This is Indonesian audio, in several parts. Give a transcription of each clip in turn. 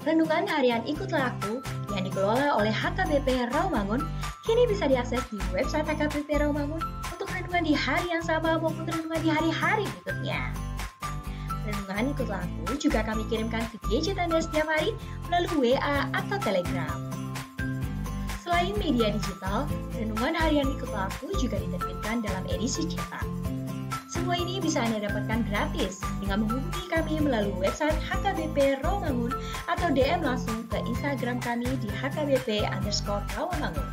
Renungan harian Ikutlah Aku yang dikelola oleh HKBP Rawamangun kini bisa diakses di website HKBP Rawamangun untuk renungan di hari yang sama maupun renungan di hari-hari berikutnya. Renungan Ikutlah Aku juga kami kirimkan ke gadget Anda setiap hari melalui WA atau Telegram. Selain media digital, renungan harian Ikutlah Aku juga diterbitkan dalam edisi cetak. Semua ini bisa Anda dapatkan gratis dengan menghubungi kami melalui website HKBP Rawamangun atau DM langsung ke Instagram kami di HKBP_Rawamangun.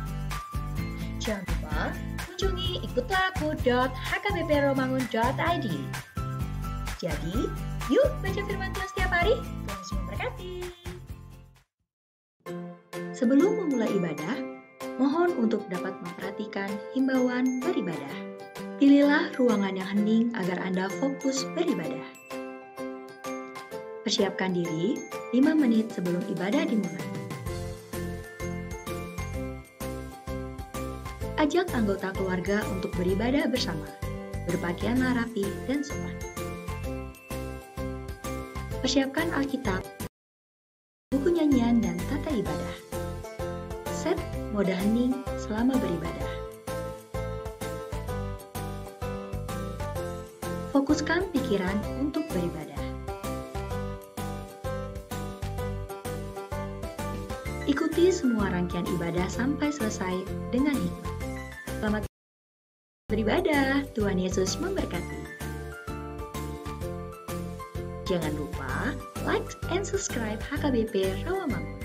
Jangan lupa kunjungi ikutlahku.hkbprawamangun.id. Jadi, yuk baca firman Tuhan setiap hari. Tuhan Yesus memberkati. Sebelum memulai ibadah, mohon untuk dapat memperhatikan himbauan beribadah. Pilihlah ruangan yang hening agar Anda fokus beribadah. Persiapkan diri 5 menit sebelum ibadah dimulai. Ajak anggota keluarga untuk beribadah bersama. Berpakaianlah rapi dan sopan. Persiapkan Alkitab, buku nyanyian dan tata ibadah. Set mode hening selama beribadah. Fokuskan pikiran untuk beribadah. Ikuti semua rangkaian ibadah sampai selesai dengan hikmat. Selamat beribadah, Tuhan Yesus memberkati. Jangan lupa like and subscribe HKBP Rawamangun.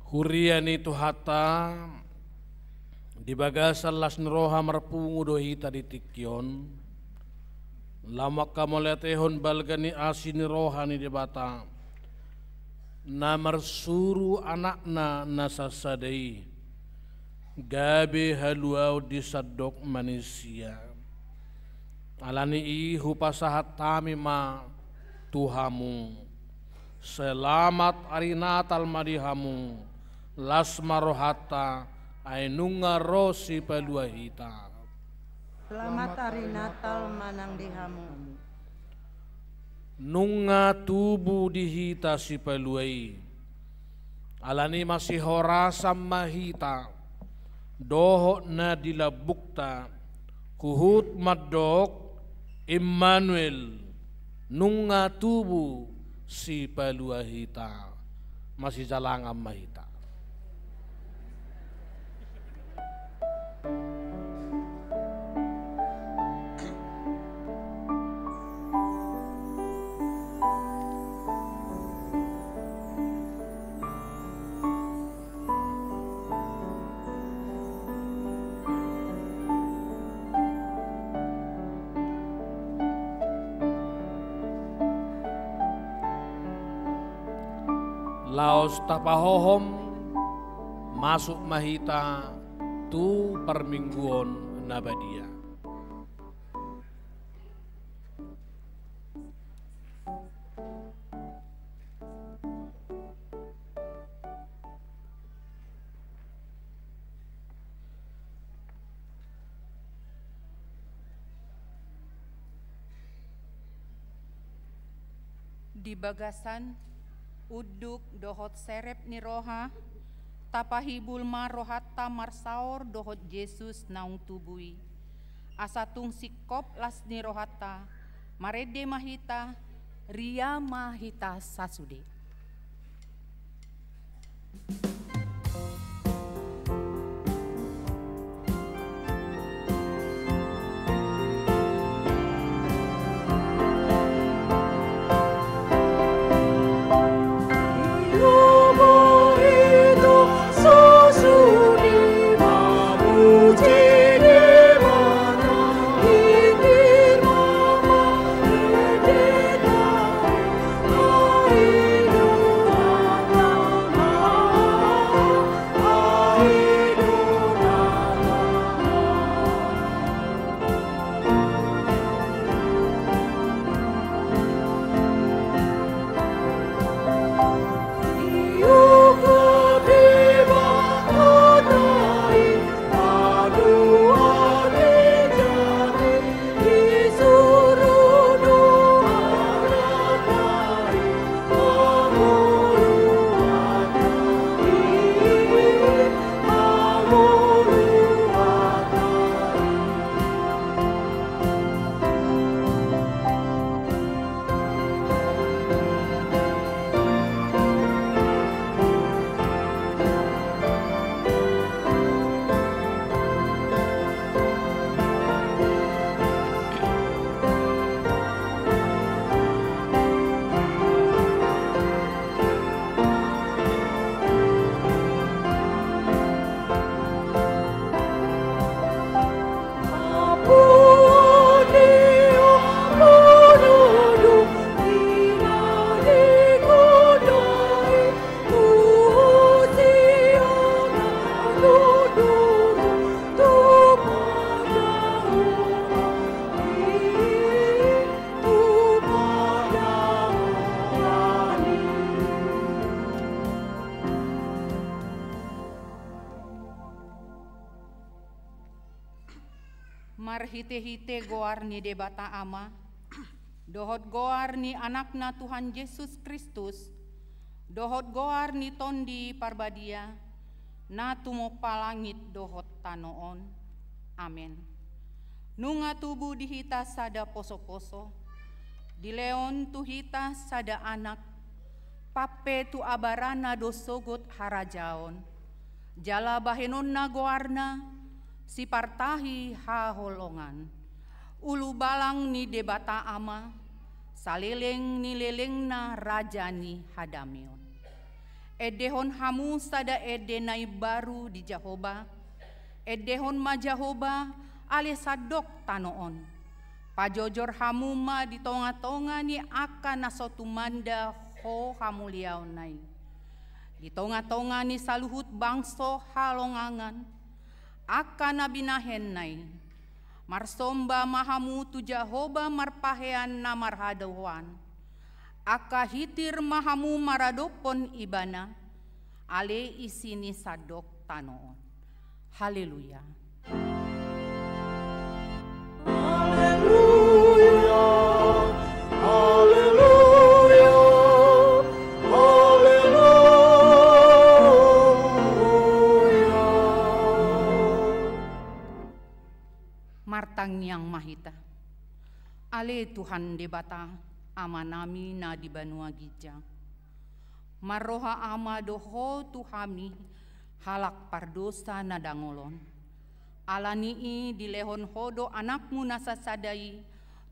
Huriani tuhata di bagasan las neroha marpungu dohita di tikyon lama kamoletehon balgani asini rohani di bata namar suru anakna nasasadei gabe haluau di sadok manusia alani ihu pasahat tamima tuhamu selamat hari natal madihamu lasma rohata ainunga rosi peluahita. Selamat hari Natal manang dihamu. Nunga tubuh dihita si peluai. Alani masih horasam mahita. Dohok na dilabukta. Kuhut madok Immanuel. Nunga tubuh si peluahita. Masih jalangam mahita. laos tapahohom masuk mahita tu permingguan nabadia. Di bagasan uduk dohot serep ni roha tapahibul ma rohatta marsaor dohot Yesus naung tubui asatung sikop las ni rohatta marede mahita ria mahita sasude. Marhite-hite goar ni debata ama, dohot goar ni anakna Tuhan Yesus Kristus, dohot goar ni tondi parbadia, na tumo palangit dohot tanoon. Amen. Nunga tubuh dihita sada poso-poso, di leon tuhita sada anak, pape tu abarana dosogot harajaon, jala bahenon na goarna, si partahi haholongan, ulu balang ni debata ama, saleleng ni leleng na raja ni hadamion. Edehon hamu sada edenai baru di Jahoba, edehon ma Jahoba ale sadok tanoon. Pajojor hamu ma di tonga-tonga ni akan nasotumanda ho hamuliau nai. Di tonga-tonga ni saluhut bangso halongangan, akan nabinahen nai, marsomba mahamu tu Jahoba marpahean na marhadawan, aka hitir mahamu maradopon ibana, ale isini sadok tanoon. Haleluya. Haleluya, haleluya, haleluya. Martang yang mahita, ale Tuhan debata ama nami na di Banua Gija, maroha ama doho tuhami halak pardosa na dangolon, alanii di lehon hodo anakmu nasasadai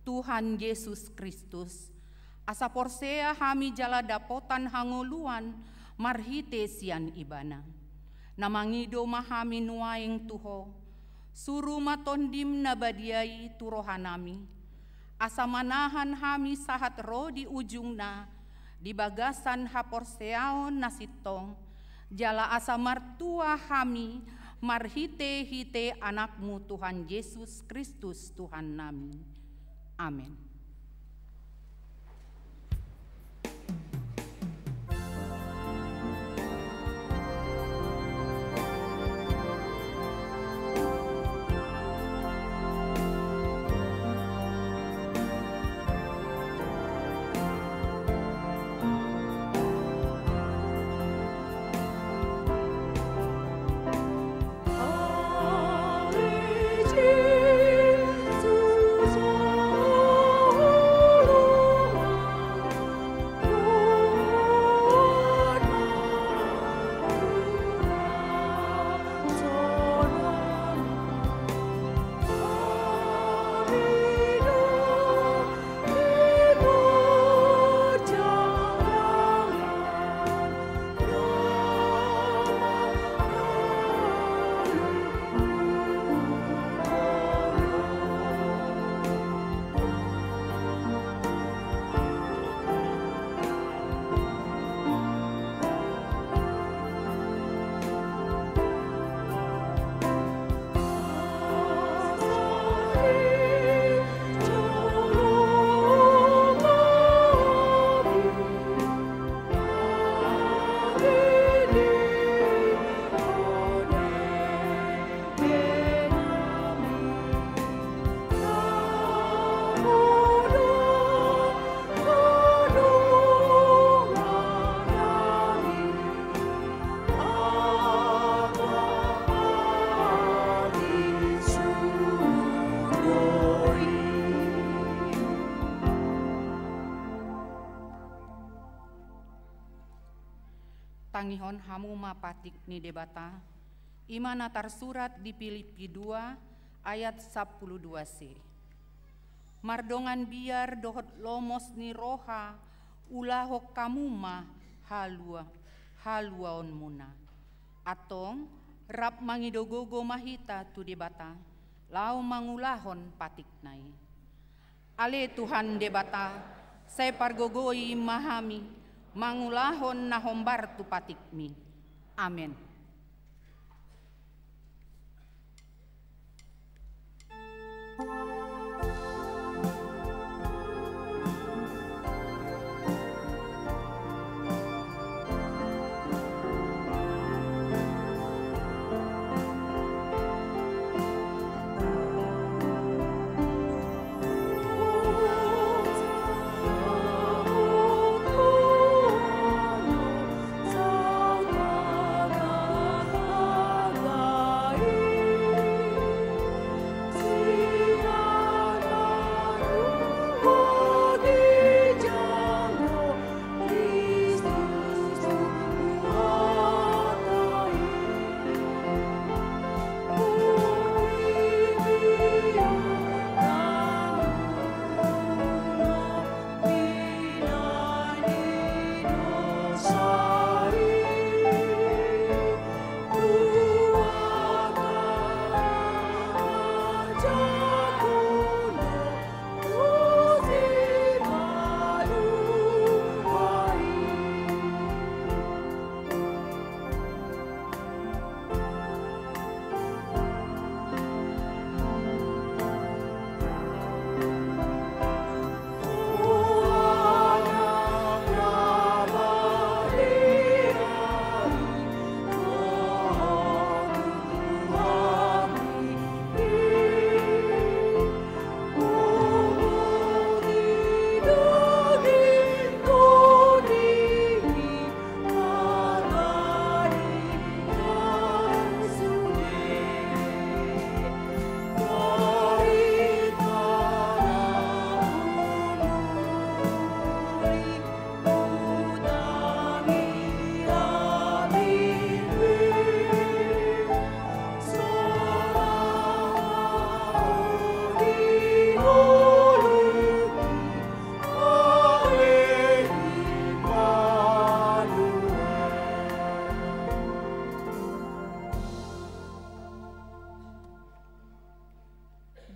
Tuhan Yesus Kristus, asa porsea hami jala dapotan hangoluan marhite sian ibana, namangido mahami nuaing tuho, suru matondim nabadiai turohanami, asa manahan hami sahat ro di ujungna, di bagasan haporseaon nasitong, jala asa martua hami, marhite-hite anakmu Tuhan Yesus Kristus Tuhan nami. Amin. Tangihon hamu mapatik ni debata, imana tarsurat di Filipi 2 ayat 12c. Mardongan biar dohot lomos ni roha, ulahok kamuma haluaon muna. Atong rap mangidogogo mahita tu debata, lau mangulahon patik nai. Ale Tuhan debata, saya pargogoi mahami, mangulahon na hombar tu patikmi. Amin.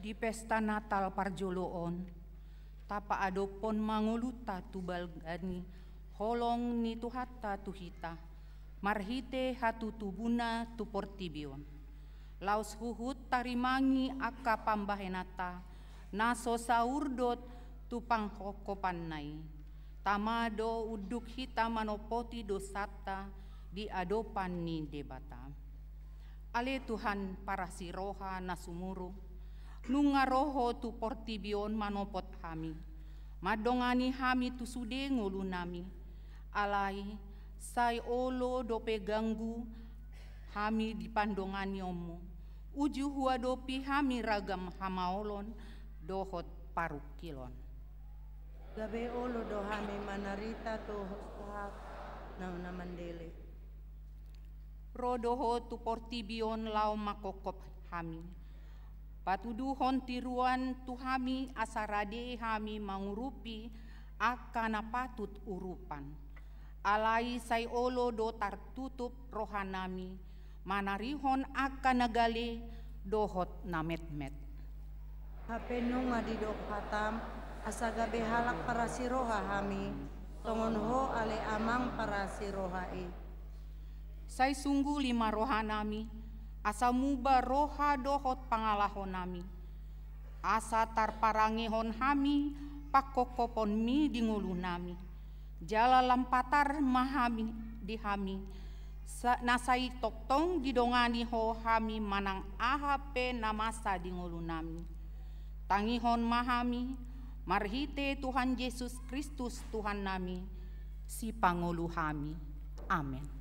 Di pesta Natal parjoloon, tapa adopon manguluta tubal gani Holong ni tuhata tuhita, marhite hatu tubuna tu portibion. Laus huhut tarimangi aka pambahenata, naso saurdot tu pangkokopanai. Tamado uduk hita manopoti dosata di adopan ni debata. Ale Tuhan para siroha nasumuru, nunga roho tu portibion manopot hami. Madongani hami tu sude ngulu nami. Alai sai olo dope ganggu hami di pandongani omu. Uju huadopi hami ragam hamaolon dohot parukilon. Gabe olo do hami manarita to hostahak na mandele. Rodoho tu portibion lau makokop hami. Patuduhon tiruan tu hami asarade hami mangurupi akana patut urupan. Alai sai olo do tartutup rohanami, manarihon akan nagale dohot namet-met. Hapenung adidok hatam, asa gabe halak para siroha hami, tongonho ale amang para sirohai. Sai sungguh 5 rohanami, asa muba roha dohot pangalahon nami. Asa tarparangihon hami, pakokopon mi di ngulu nami. Jala lampatar mahami di hami, nasai toktong didongani ho hami manang ahape namasa di ngulu nami. Tangihon mahami, marhite Tuhan Yesus Kristus Tuhan nami, si pangulu hami. Amin.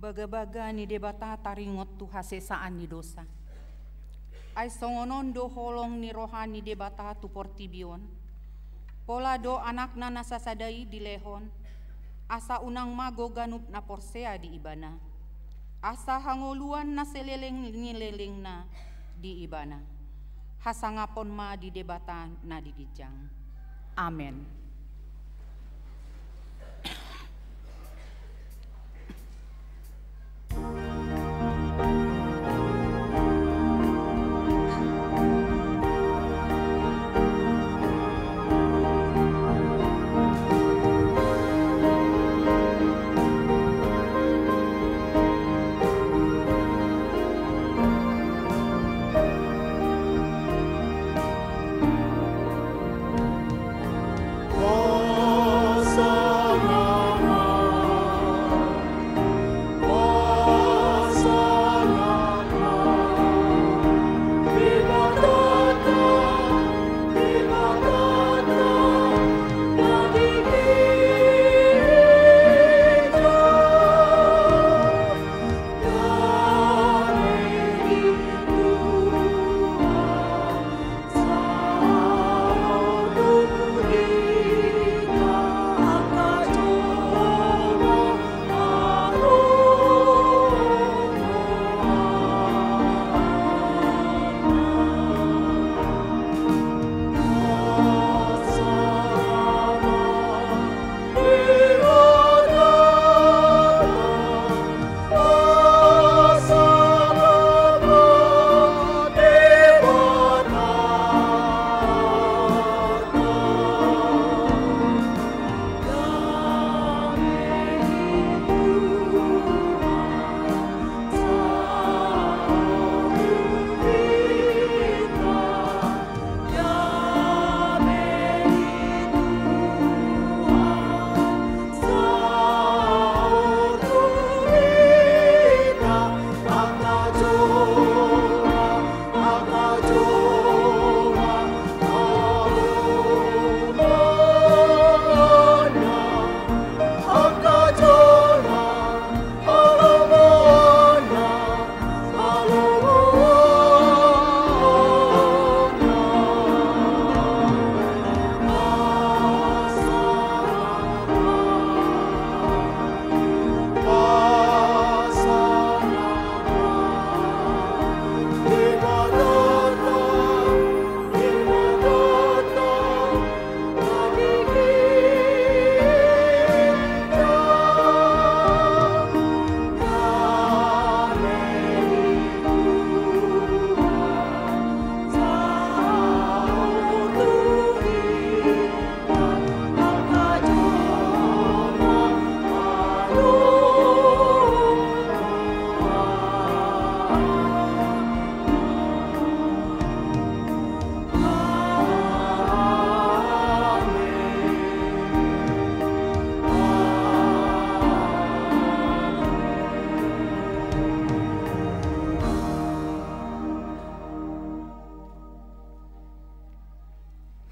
Baga-baga ni debata taringot tu hasesaan ni dosa. Ay songonon do holong ni rohani debata tu portibion. Pola do anak na nasasadai di lehon. Asa unang mago ganup na porsea di ibana. Asa hangoluan na seleleng nileleng na di ibana. Hasangapon ma di debata na digijang. Amen.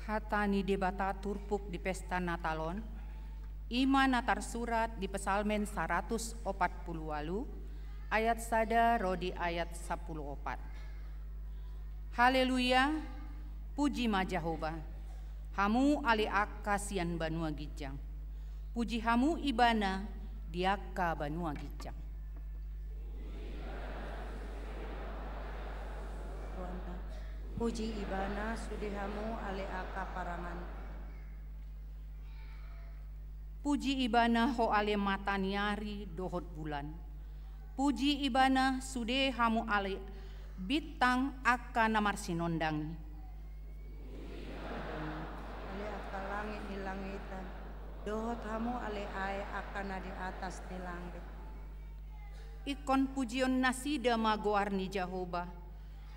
Hatani debata turpuk di pesta Natalon, ima natar surat di Pesalmen 148, ayat sada rodi ayat 14. Haleluya, puji ma Jehovah, hamu ali akka sian banua gijang, puji hamu ibana diaka banua gijang. Puji ibana sudihamu ale aka parangan. Puji ibana ho ale mataniari dohot bulan. Puji ibana sude hamu ale bintang aka namar sinondangi. Ale aka langit di langitan. Dohot hamu ale ae akana di atas di langit. Ikon pujion nasida magoarni Jehovah.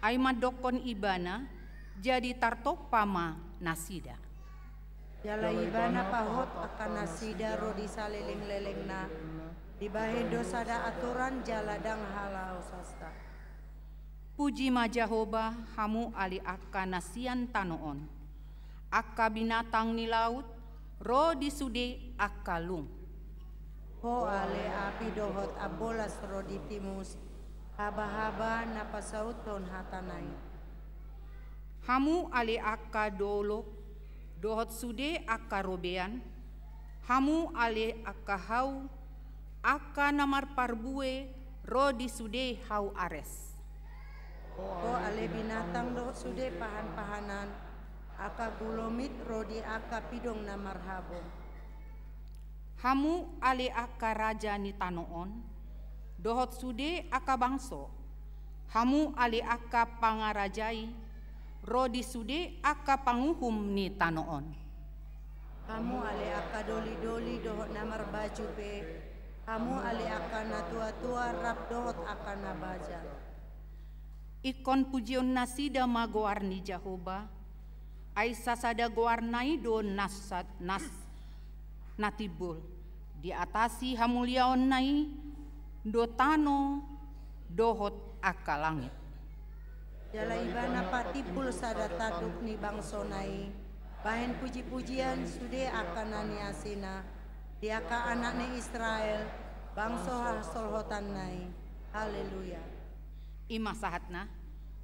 Ai madokon ibana jadi tartopama nasida. Jala ibana pahot akan nasida rodi saliling-lelengna. Dibahe dosada aturan jaladang halau sasta. Puji ma Jehovah hamu ali akka nasian tanoon. Akka binatang ni laut ro disude akka lung. Ho ale api dohot abolas rodi timus. Haba-haba napasauton hatanay. Hamu ale akka dolok, dohot sude akka robean, hamu ale akka hau, akka namar parbue, rodi sude hau ares. Ho ale binatang dohot sude pahan-pahanan, akka gulomit rodi akka pidong namar habong. Hamu ale akka raja ni tanoon, dohot sude aka bangso, hamu ali aka pangarajai, rodi sude aka panguhum ni tanoon. Hamu ali aka doli-doli dohot namar baju pe, hamu ali aka natua-tua rap dohot aka nabaja. Ikon pujion nasida magoarni Jehovah, ai sasada goarnai do nas natibul, di atasi hamuliaon nai, do tano dohot aka langit. Jala ibana patipul sada taduk ni bangsonai. Bahen puji-pujian sude akan nani asina. Diaka anaknya Israel. Bangso hasolhotan nai. Haleluya. Ima sahatna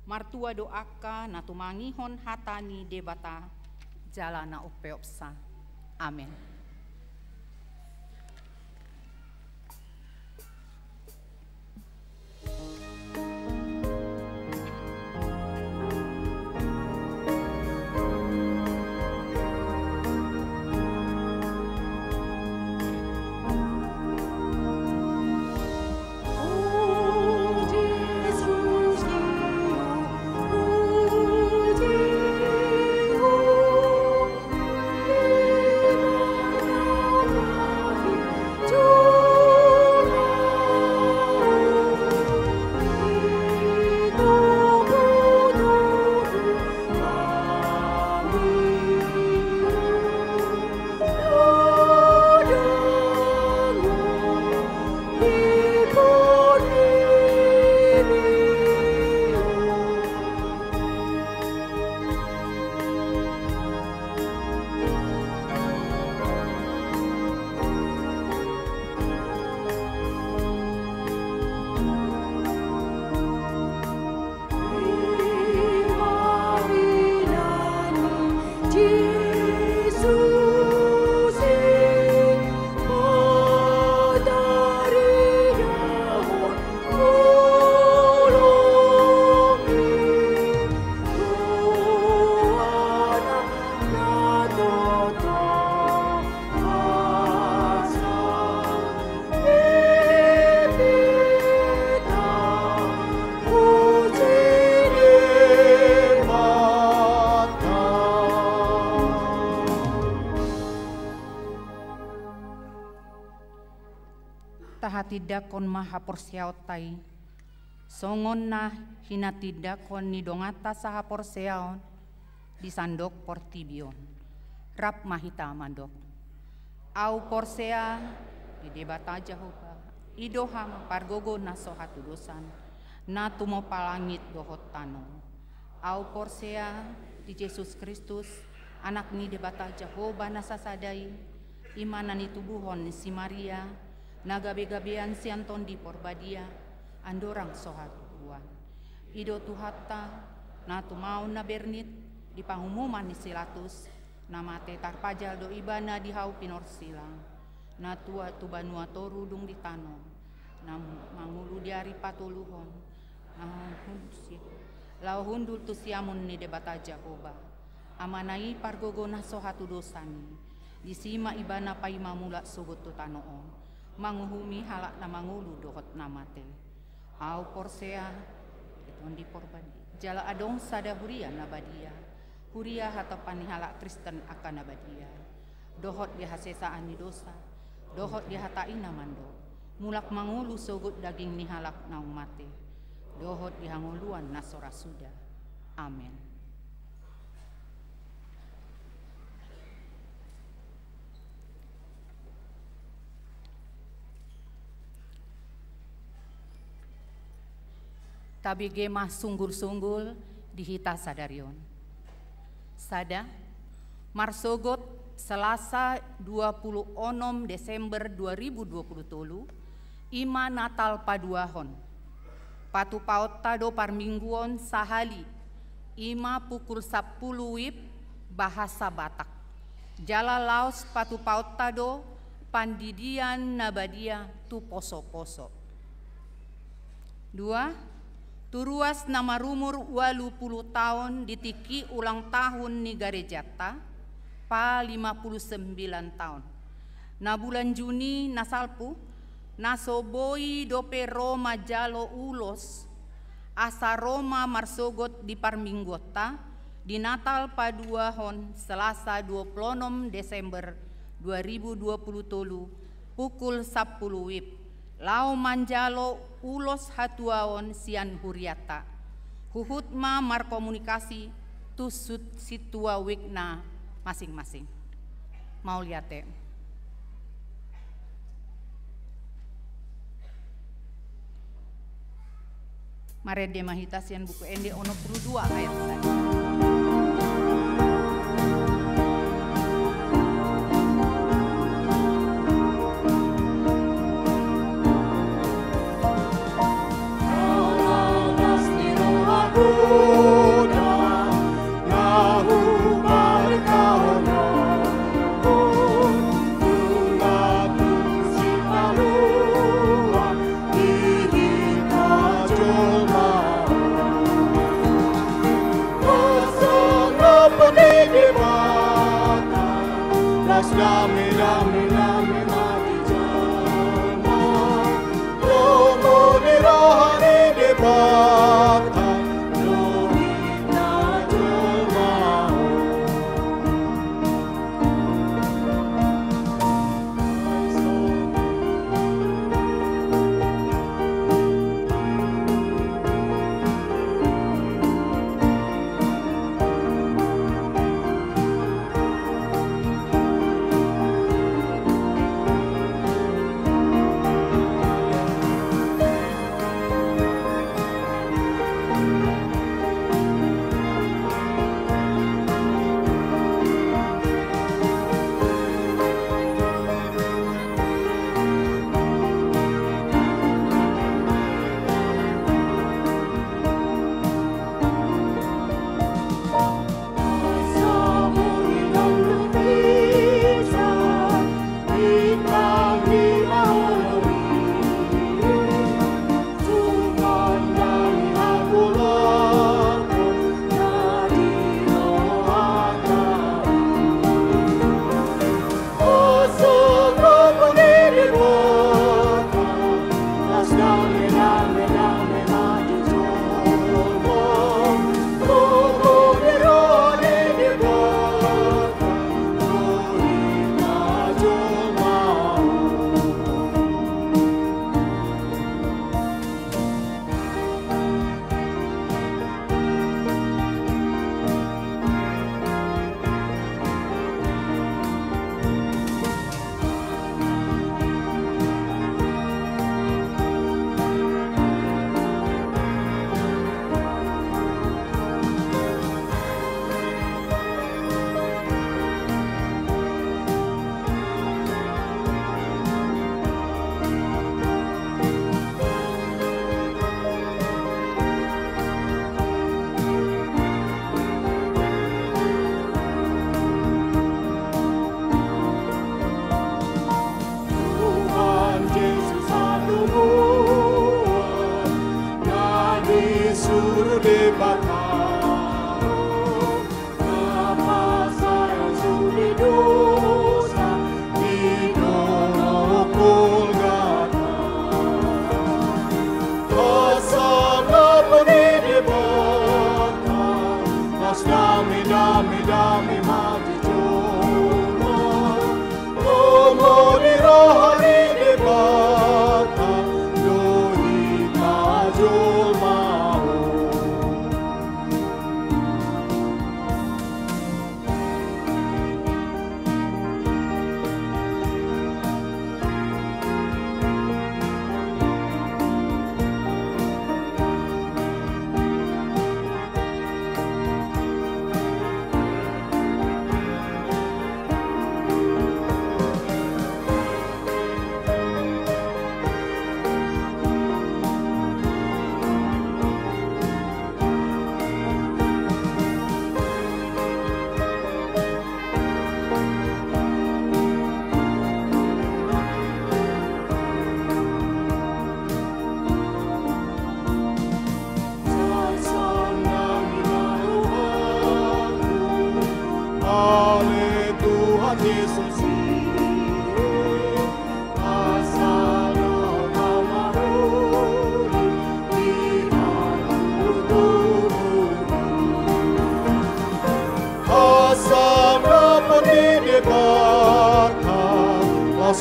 martua doaka natumangihon hatani debata jalana upeopsa. Amin. Tahatidak kon maha porsiautai, songon nah hinatidak kon ni dongata saha porsiaon, disandok portibion, rap mahita mandok. Au porsea di debata Jehovah, idoham pargogo naso hatu dosan, na tumo palangit dohot tano. Au porsea di Yesus Kristus, anak ni debata Jehovah nasasadai, imanan tubuhon si Maria, nagabe-gabean si Anton di porbadia, andorang sohat buan. Ido tuhatta, na tumaun na bernit, di pangumuman ni silatus, namate tarpajal do ibana di hau pinor silang, na tua tubanua torudung di tanom, na mangulu diari patuluhon, lau hundul tu siamun ni debata Jehovah, amanai pargogona sohatu dosani, disima ibana paima mula sugut tu tanoon, manguhumi halak na mangulu dohot namate, au porsea, iton di porbadi, jala adong sada huria nabadia, huria hatapan ni halak Kristen akan nabadia, dohot di hasesaan ni dosa, dohot di hatai namando, mulak mangulu sugut daging ni halak na umate, dohot di hanguluan nasora suda. Amin. Tabi gemah sunggul-sunggul dihita sadarion. Sada, marsogot Selasa 26 Desember 2020, ima Natal paduahon. Patu paut tado parmingguon sahali, ima pukul 10 wib bahasa Batak. Jala laos patu paut tado pandidian nabadia tu poso-poso. 2. Turuas nama rumur 80 tahun ditiki ulang tahun ni garejata pa 59 tahun. Na bulan Juni nasalpu nasoboi dope Roma jalo ulos asa Roma marsogot di parminggota di Natal paduahon Selasa 26 Desember 2020 pukul 10 wib. Lau manjalo ulos hatuaon sian huriata. Huhutma markomunikasi tusut situa wikna masing-masing. Mau liate. Marede mahita sian buku ende ono 2 ayat saja. dami-dami mati cuma Omoni rohani debata Doi tajul mau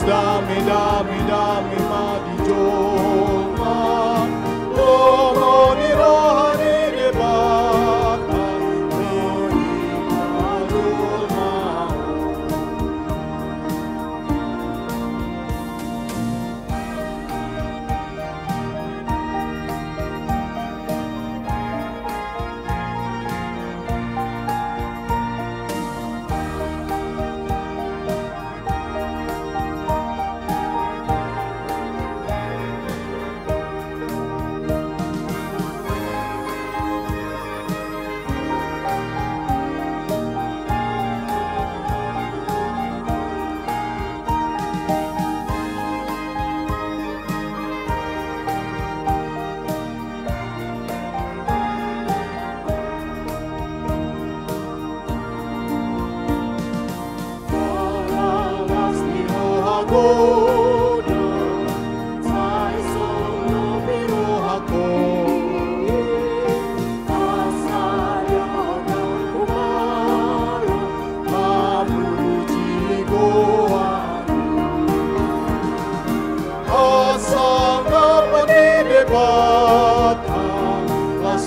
Dami-dami mati joma Omoni rohani debata Doi tajul mau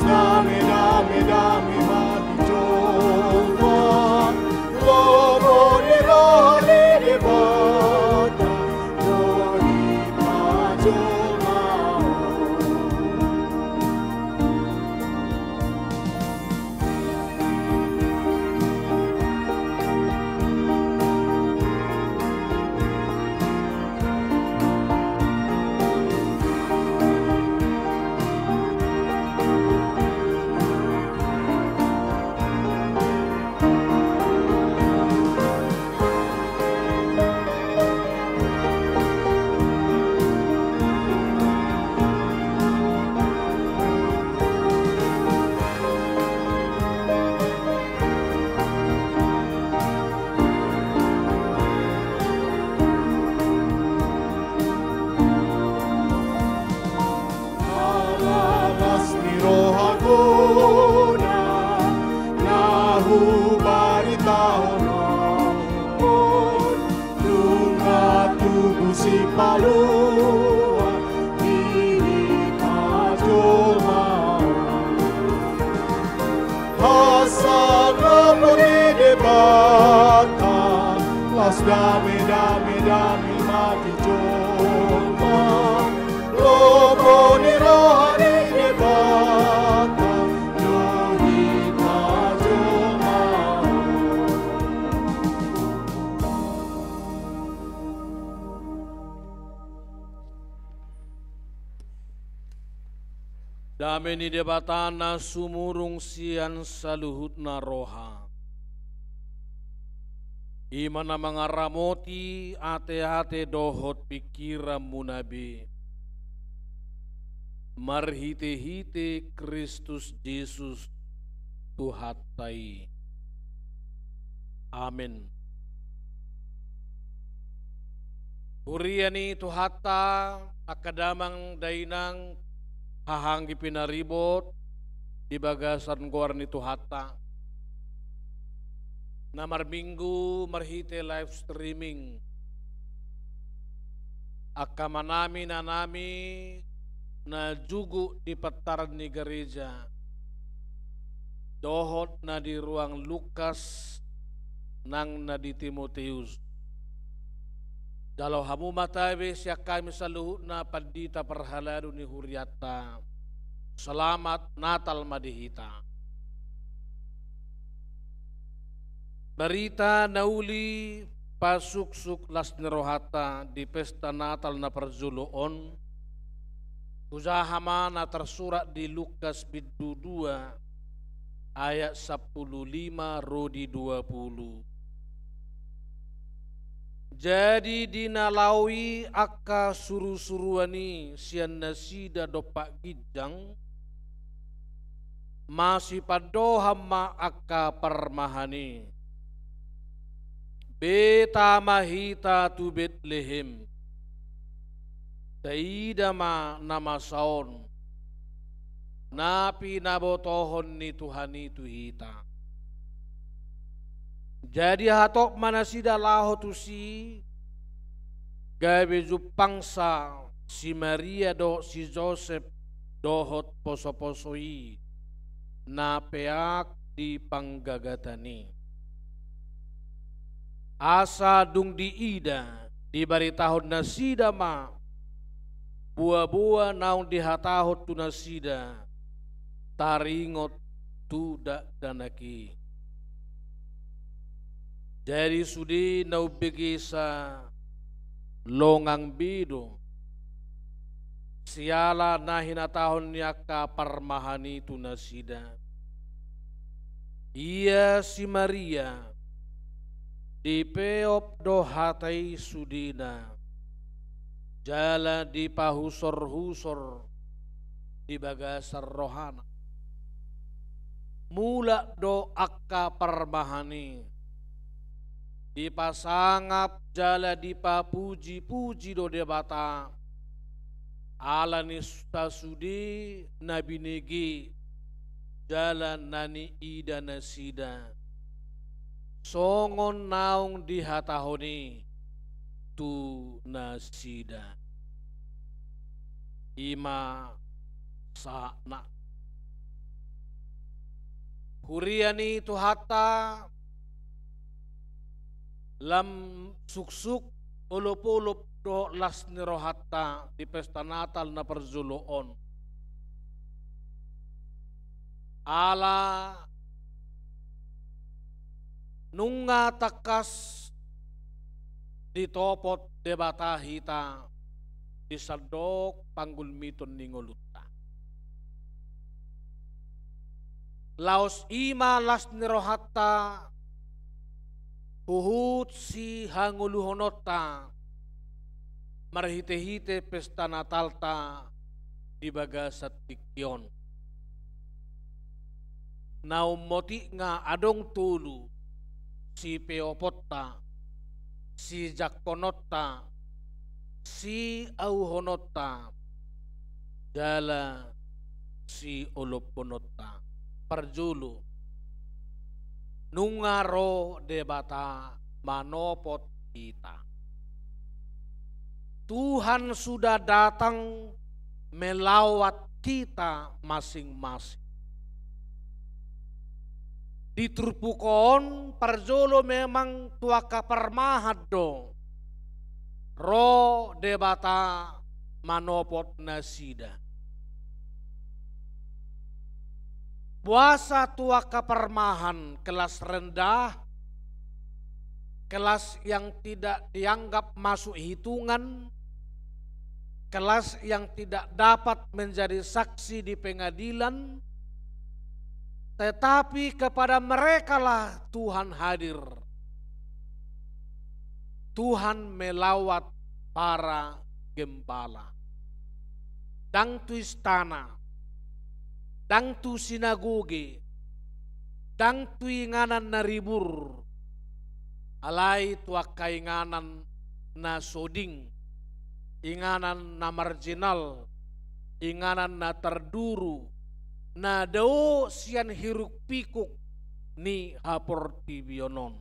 Dami-dami mati joma Omoni rohani debata Doi tajul mau si palua diri tajul mau Hasana puni debata Las dami-dami mati joma Omoni rohani debata Doi tajul mau Dameni debatana sumurung sian saluhutna roha. Imana mangaramoti ate-ate dohot pikiran munabe. Marhite-hite Kristus Yesus Tuhatai. Amin. Kuriani Tuhata akadamang dainang hahanggi pinaribot di bagasan gorni Tuhata. Namar minggu marhite live streaming. Akamanami nanami na jugu di petaran ni gereja. Dohot na di ruang Lukas nang na di Timoteus. Dalau hamu matabe siya kami sa luhut na padita perhalado ni Huriata. Selamat Natal madihita. Berita nauli pasuksuk las nerohata di pesta Natal na perzuloon. Uzahama na tersurat di Lukas bidu 2 ayat 15 rodi 20. Jadi dinalawi aka suru-suruani sian nasida dopak gijang masih padohama aka permahani beta mahita tu Betlehem taidama nama saon napi nabotohon ni Tuhan itu hita. Jadi hatok manasida laho tu si gawe jupangsa si Maria do si Joseph dohot poso-posoi na peak di panggagatani. Asa dung di ida di bari tahun nasida ma buah-buah naung dihatahot tu nasida taringot tudak danaki. Jadi sudi nau begisa longang bido siala nahina tahun yaka parmahani tu nasida. Ia si Maria di peop dohatai sudina jala di pahusor-husor di bagasar rohana. Mula do akka parmahani di pasangap jala di papuji-puji do debata ala nista sudi nabi negi jala nani ida nasida songon naung dihatahoni tu nasida ima sakna huriani tu hatta lam suksuk ulup-ulup do las nirohatta di pesta Natal na perzuloon ala nunga takas ditopot debata hita di sadok panggulmiton ningolutta laos ima las nirohatta huhut si hanguluhonota marhite-hite pesta Natalta di bagasat tikyon naumoti nga adong tulu si peopotta si jakkonotta si auhonotta dala si oloponotta parjulu nungaro debata manopot kita. Tuhan sudah datang melawat kita masing-masing. Diturpukon parjolo memang tuaka permahat do. Ro debata manopot nasida. Puasa tuaka permahan kelas rendah, kelas yang tidak dianggap masuk hitungan, kelas yang tidak dapat menjadi saksi di pengadilan, tetapi kepada merekalah Tuhan hadir. Tuhan melawat para gembala. Dang tu istana, dang tu sinagoge, dang tu inganan na ribur, alay tuak kainganan na soding, inganan na marginal, inganan na terduru, na dao siyan hiruk pikuk, ni haporti bionon.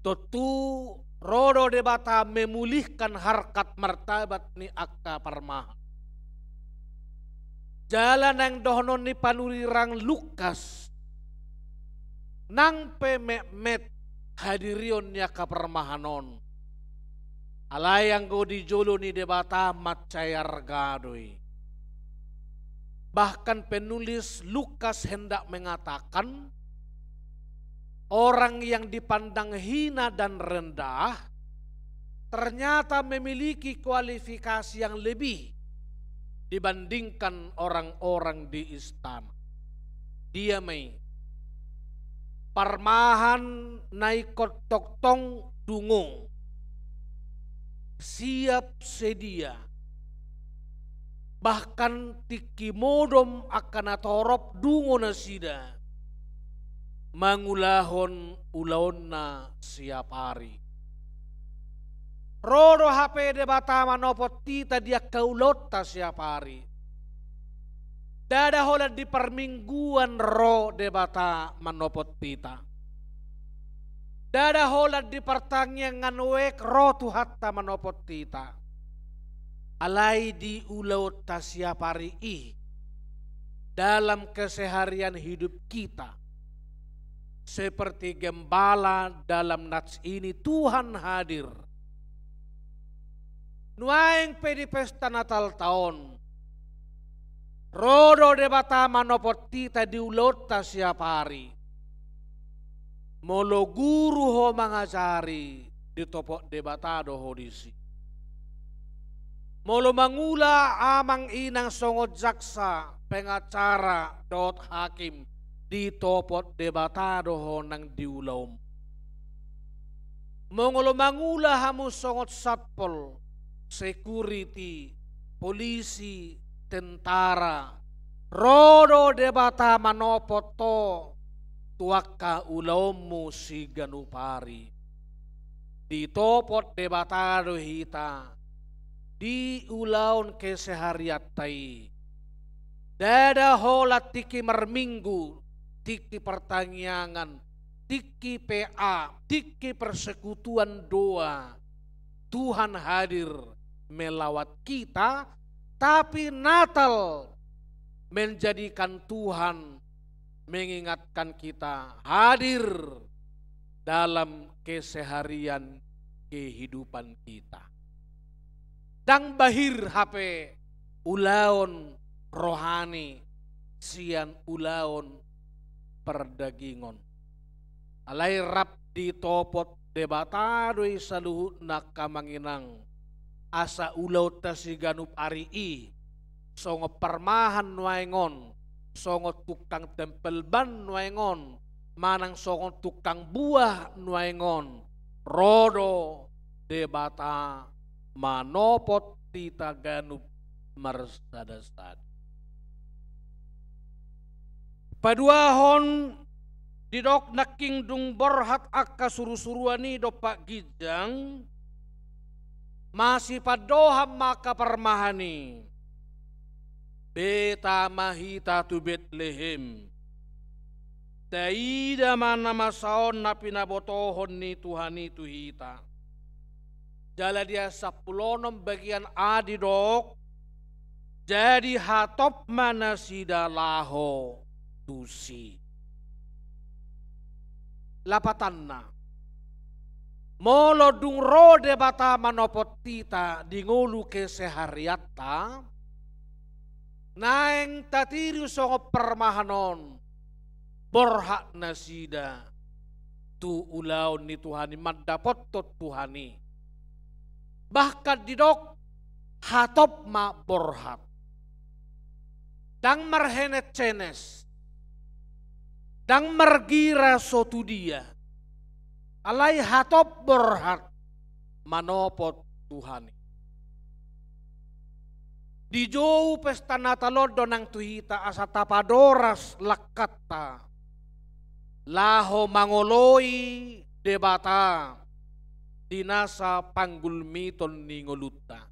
Totu rodo debata memulihkan harkat martabat ni akka parmahan. Jalan yang dohonon ni panurirang Lukas nang pemet hadirion ya kapermahanon. Alayang go di jolo ni debata macayar gadoi. Bahkan penulis Lukas hendak mengatakan orang yang dipandang hina dan rendah ternyata memiliki kualifikasi yang lebih dibandingkan orang-orang di istana. Dia mai parmahan naikot toktong dungung, siap sedia, bahkan tiki modom akan atorop dungo nasida, mangulahon ulaonna siap hari. Rodo HP debata manopot tita dia kaulota siap hari. Dada hola di permingguan ro debata manopot tita. Dada hola di pertanyaan wek ro tu hatta manopot tita. Alai di ulau siap hari dalam keseharian hidup kita. Seperti gembala dalam nats ini Tuhan hadir. Nuaing pedi pesta Natal tahun. Rodo debata manopot tita di ulota siap hari. Molo guru ho mangajari di topok debata do hodisi. Molo mangula amang inang songot jaksa pengacara dot hakim di topot debata do ho nang diulom. Mongolo mangula hamu songot satpol, security, polisi, tentara, rodo debata manopoto tuaka ulaumu si ganupari. Di topot debata do hita, di ulaun kesehariatai. Dada holat tiki merminggu, tiki pertanyaan, tiki PA, tiki persekutuan doa. Tuhan hadir melawat kita, tapi Natal menjadikan Tuhan mengingatkan kita hadir dalam keseharian kehidupan kita. Dang bahir HP ulaon rohani sian ulaon perdagingon. Alai rap di topot debatadoi saluhut nak kamanginang asa ulau tasiganup ari i songo permahan nuaingon songo tukang tempel ban nuaingon manang songo tukang buah nuaingon rodo debata manopot tita ganup marsadasad. Paduahon didok naking dung borhat akka suru-suruani do Pak Gijang masih padoham maka permahani beta mahita tu Betlehem taida mana masaon na pinabotohon ni Tuhan itu hita jala dia sapulonom bagian adi dok jadi hatop mana sida laho tusi lapatanna molo dung rode bata manopot tita di ngulu kesehariatta naeng tatiri songo permahanon borhak nasida tu ulaun ni Tuhani mandapot tot Tuhani bahkan didok hatop ma borhat dang marhenet cenes dang margira sotu dia alai hatop berhat manopot Tuhani. Di jauh pesta Natalodo nang tuhita asa tapadoras lakata laho mangoloi debata dinasa panggulmiton ningoluta.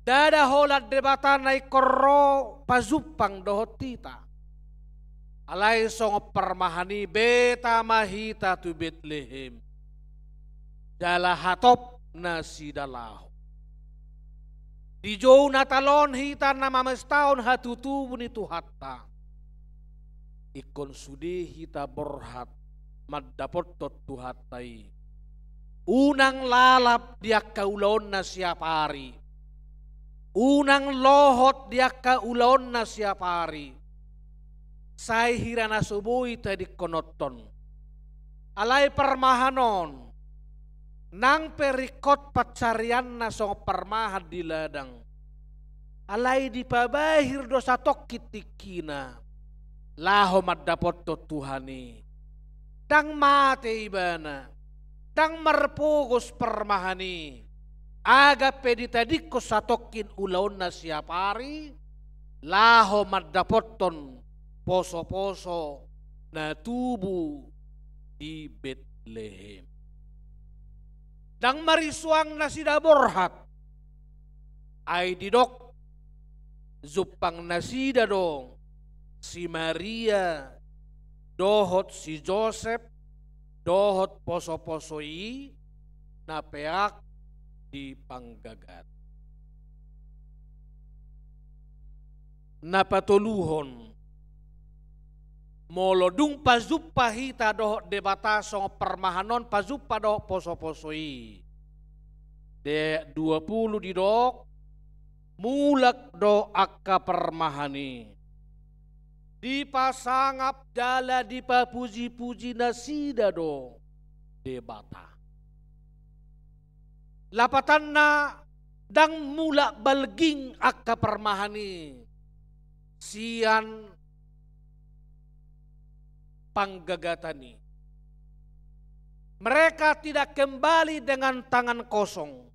Dada holat debata naik korro pazupang dohotita. Alai song permahani beta mahita tu Betlehem. Jala hatop nasi dalahu. Di jauh natalon hita nama mestaun hatutu buni tu hatta. Ikon sudi hita borhat madapot tot tu hatai. Unang lalap dia kaulon na siap hari. Unang lohot dia kaulon na siap hari. Sai hirana subui tadi konoton. Alai permahanon. Nang perikot pacarian na song permahan di ladang. Alai dipabahir dosa tokit tikina. Laho madapot to Tuhani. Dang mate ibana. Dang marpogos permahani. Aga peditadikko satokin ulaon na siap hari. Laho madapoton. Poso-poso na tubuh di Betlehem. Dang marisuang na sida borhat. Ay didok. Zupang nasida dong. Si Maria. Dohot si Joseph. Dohot poso-posoi. Na peak di panggagat. Napatuluhon. Molodung pazupa hita doh debata song permahanon pazupa doh poso-posoi. De 20 di dok mulak do akka permahani. Di pasangap jala di papuji-puji nasida do debata. Lapatanna dang mulak balging akka permahani. Sian panggagatani. Mereka tidak kembali dengan tangan kosong.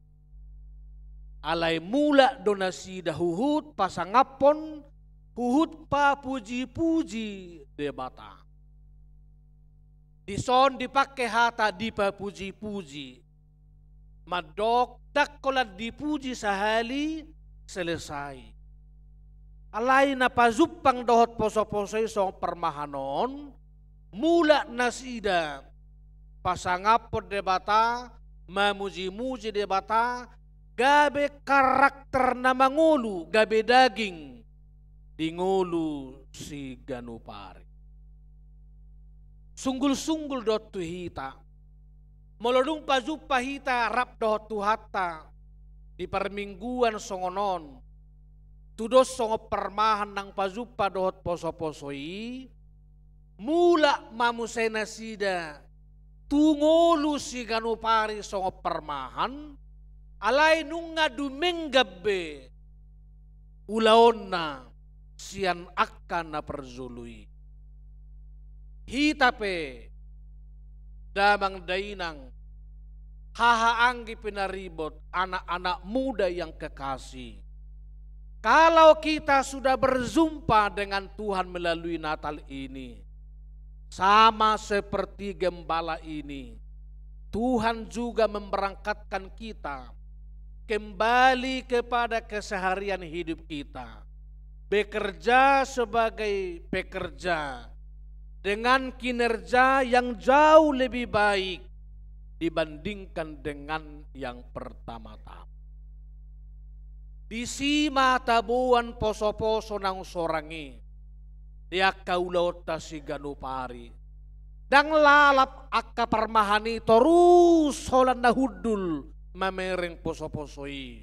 Alai mula donasi dahuhut pasangapon, huhut pa puji-puji debata. Dison dipakai hata di pa puji-puji. Madok dakkolat dipuji sahali selesai. Alai na pazupang dohot poso-posoi song permahanon. Mula nasida pasangapot debata, mamuji-muji debata, gabe karakter na mangulu, gabe daging, dingulu si Ganupari. Sunggul-sunggul dot tuhita, molodung pazupa hita rap dot tuhata, di permingguan songonon, tudos songo permahan nang pazupa dot poso-posoi, mula mamusena sida tungolu si Ganupari songo permahan alai nunga dumenggabe ulaonna sian akan na perzului hitape damang dainang hahaanggi pinaribot anak-anak muda yang kekasih. Kalau kita sudah berzumpa dengan Tuhan melalui Natal ini, sama seperti gembala ini, Tuhan juga memberangkatkan kita kembali kepada keseharian hidup kita. Bekerja sebagai pekerja dengan kinerja yang jauh lebih baik dibandingkan dengan yang pertama-tama. Di sima tabuan poso-poso nang sorangi. Dia kaulota si Ganupari. Dang lalap akka permahani terus holan nahudul mamereng poso-posoi.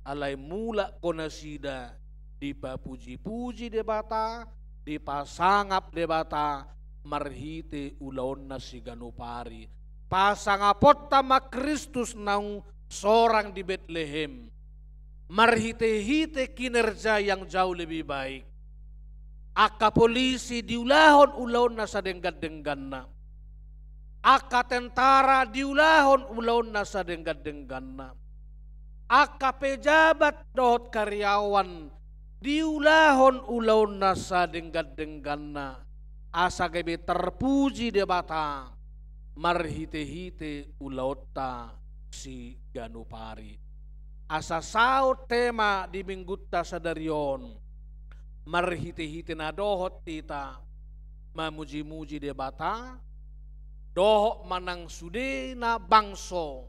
Alai mula konasida di papuji-puji debata, di pasangap debata, marhite ulaon na si Ganupari. Pasangapot tama Kristus nang sorang di Betlehem. Marhite-hite kinerja yang jauh lebih baik. Aka polisi diulahon na sa denggad-denggan na. Aka tentara diulahon na sa denggad-denggan na. Aka pejabat dohot karyawan diulahon na sa denggad-denggan na. Asa gabi terpuji debata marhite-hite ulaota si Ganupari. Asa saut tema di minggutta sa darion. Marhite-hite na dohot tita memuji-muji debata, dohok manang sudena bangso,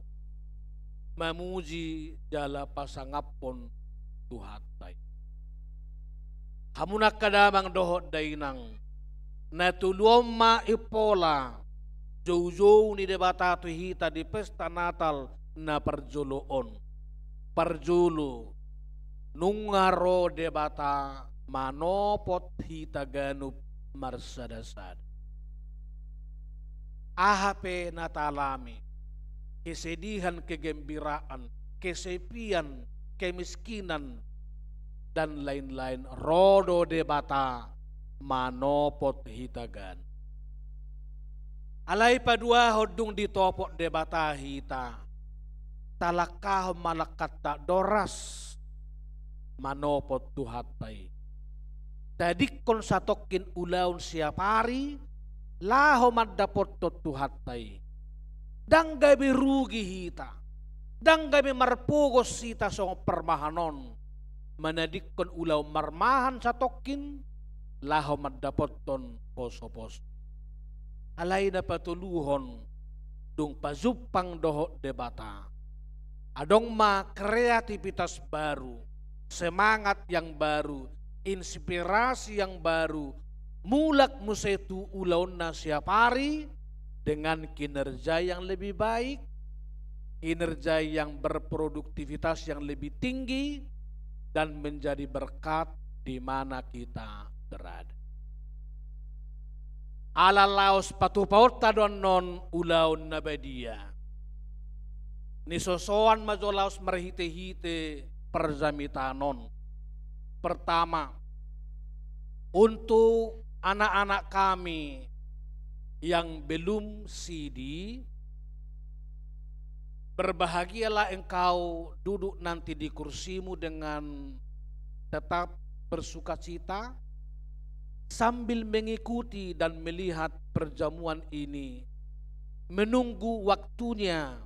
memuji jala pasangapon tuhatai. Hamunak kadamang dohok dainang, natuluom ma ipola, jauh-jauh ni debata tu hita di pesta Natal na perjoloon. Perjolo, nungaro debata, manopot hita ganup marsadasad. Ahape natalami, kesedihan, kegembiraan, kesepian, kemiskinan, dan lain-lain. Rodo debata, manopot hitagan. Alay padua hodung ditopok debata hita. Talakah malakata doras, manopot tuhatai. Tadi kon satokin ulaun siap hari, laho madapot tuhatai. Dang gabi rugi hita, dang gabi marpugos hita song permahanon. Manadikon ulaw marmahan satokin, laho madapot ton poso-poso. Alay na patuluhon, dung pazupang doho debata. Adong ma kreativitas baru, semangat yang baru, inspirasi yang baru, mulak musetu ulaun na siap hari dengan kinerja yang lebih baik, kinerja yang berproduktivitas yang lebih tinggi, dan menjadi berkat di mana kita berada. Ala laos patupaut tadon non ulaun nabadia. Nisosoan majolaos merhite-hite perzamitanon. Pertama, untuk anak-anak kami yang belum CD, berbahagialah engkau duduk nanti di kursimu dengan tetap bersukacita sambil mengikuti dan melihat perjamuan ini, menunggu waktunya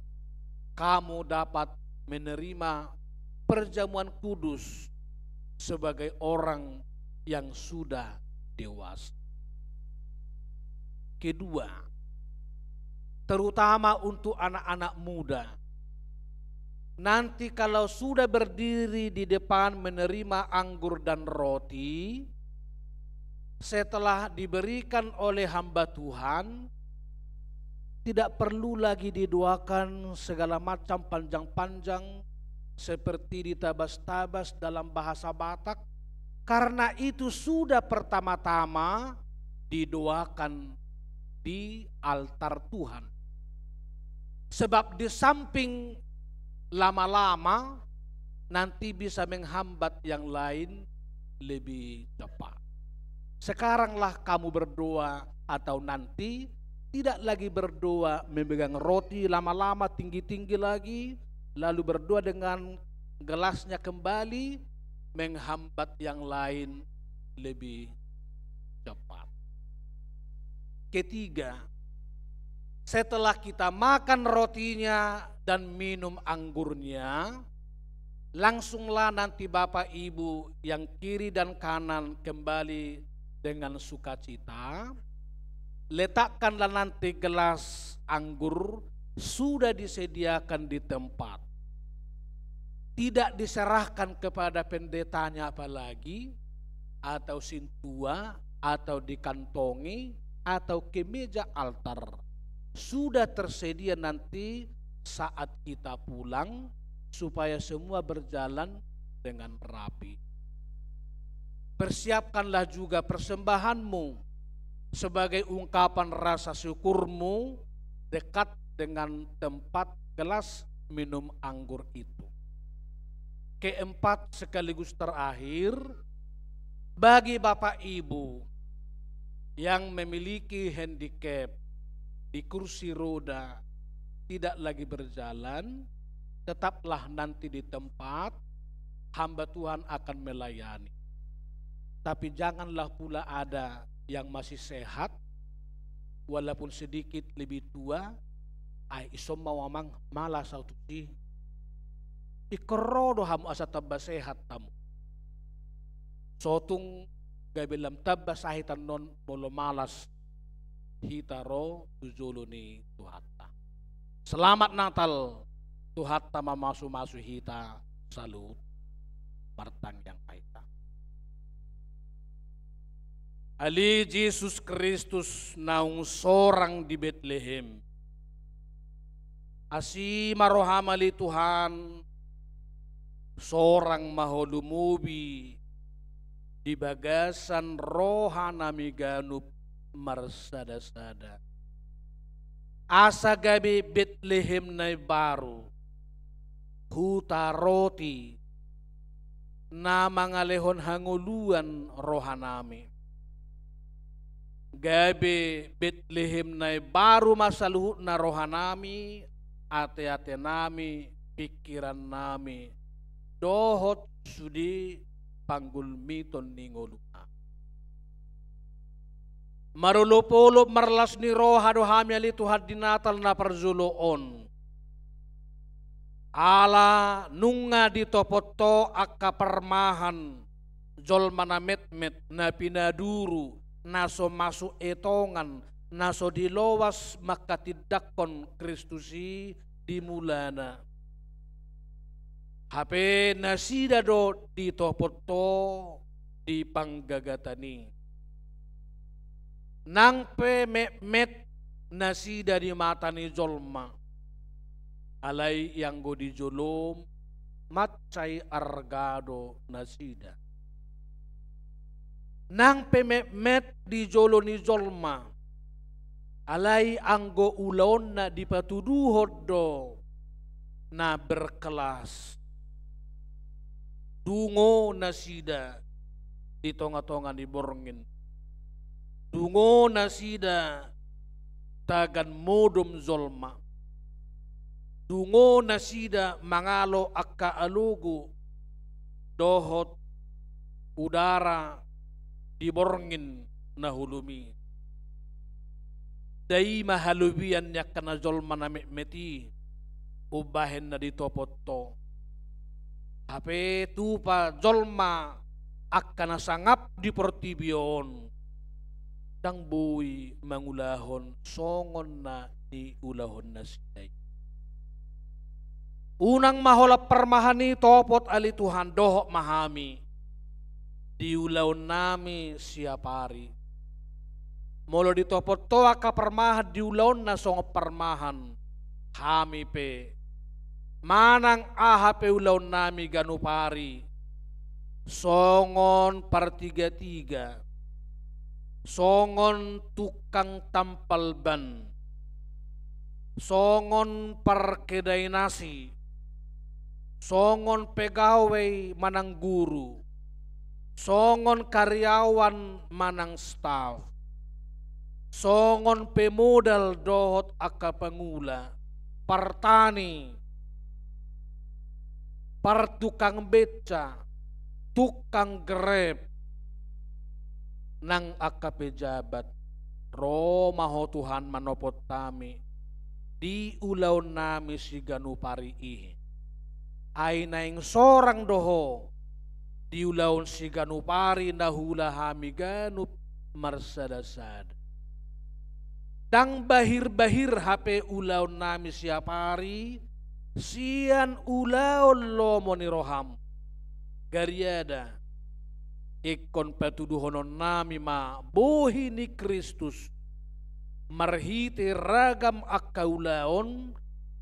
kamu dapat menerima perjamuan kudus sebagai orang yang sudah dewasa. Kedua, terutama untuk anak-anak muda, nanti kalau sudah berdiri di depan menerima anggur dan roti, setelah diberikan oleh hamba Tuhan, tidak perlu lagi didoakan segala macam panjang-panjang seperti ditabas-tabas dalam bahasa Batak, karena itu sudah pertama-tama didoakan di altar Tuhan. Sebab di samping lama-lama nanti bisa menghambat yang lain lebih cepat. Sekaranglah kamu berdoa, atau nanti tidak lagi berdoa memegang roti lama-lama tinggi-tinggi lagi, lalu berdoa dengan gelasnya kembali, menghambat yang lain lebih cepat. Ketiga, setelah kita makan rotinya dan minum anggurnya, langsunglah nanti Bapak Ibu yang kiri dan kanan kembali dengan sukacita. Letakkanlah nanti gelas anggur sudah disediakan di tempat. Tidak diserahkan kepada pendetanya apalagi, atau sintua, atau dikantongi, atau ke meja altar. Sudah tersedia nanti saat kita pulang, supaya semua berjalan dengan rapi. Persiapkanlah juga persembahanmu sebagai ungkapan rasa syukurmu dekat dengan tempat gelas minum anggur itu. Keempat sekaligus terakhir, bagi Bapak Ibu yang memiliki handicap di kursi roda, tidak lagi berjalan, tetaplah nanti di tempat, hamba Tuhan akan melayani. Tapi janganlah pula ada yang masih sehat, walaupun sedikit lebih tua, ay isom mawamang malas auto si ikorodo hamu asa tabba sehat tamu. Sotung gabilam tabba sahitan non bolo malas hitaro tujuluni Tuhata. Selamat Natal Tuhata mamasu-masu hita salut martang yang kaita. Ali Yesus Kristus naung sorang di Bethlehem. Asi marohamali Tuhan sorang maholumubi di bagasan rohanami ganup marsada-sada. Asa gabi Bethlehem na baru huta roti na mangalehon hanguluan rohanami. Gabi Bethlehem na baru masaluhut na rohanami, ate-ate nami, pikiran nami, dohot sudi panggulmiton ningoluna. Marulupulop marlas ni roha dohami ali Tuhan di Natal na parzuloon. Ala nunga ditopoto akka permahan jol mana met-met na pinaduru naso masuk etongan naso dilowas maka tidakon Kristusi dimulana. Hape nasida do ditopoto di panggagatani. Nang pe met nasida di mata ni jolma. Alay yang go di jolom matcay argado nasida. Nang pemet di jolo ni jolma alay anggo ulon na dipatuduhod do na berkelas dungo na sida di tonga-tonga ni borngin dungo na sida tagan modom jolma dungo na sida mangalo akka alugu dohot udara diborngin na hulumi. Dai mahalubian yak kana jolma na meti ubahen na ditopoto. Hape tupa jolma akkana sangap di portibion dang buwi mangulahon songon na di ulahon na siday. Unang maholap permahani topot ali Tuhan dohok mahami. Diulaw nami siapari. Molo ditopot toa ka permahan diulaw na song permahan. Hami pe. Manang aha pe ulaw nami ganupari. Songon partiga-tiga. Songon tukang tampalban. Songon parkeday nasi. Songon pegawai manang guru. Songon karyawan manang staff. Songon pemodal dohot akka pangula. Partani. Partukang beca. Tukang grab. Nang akka pejabat. Roma ho Tuhan manopot tami. Di ulaw nami si ganupari ihi. Ay naing sorang doho. Diulaon si ganupari nahula hami ganup marsadasad. Dang bahir-bahir hape ulaon nami siapari, sian ulaon lomo ni roham. Gariada, ikon patuduhonon nami ma bohi ni Kristus, marhiti ragam akka ulaon,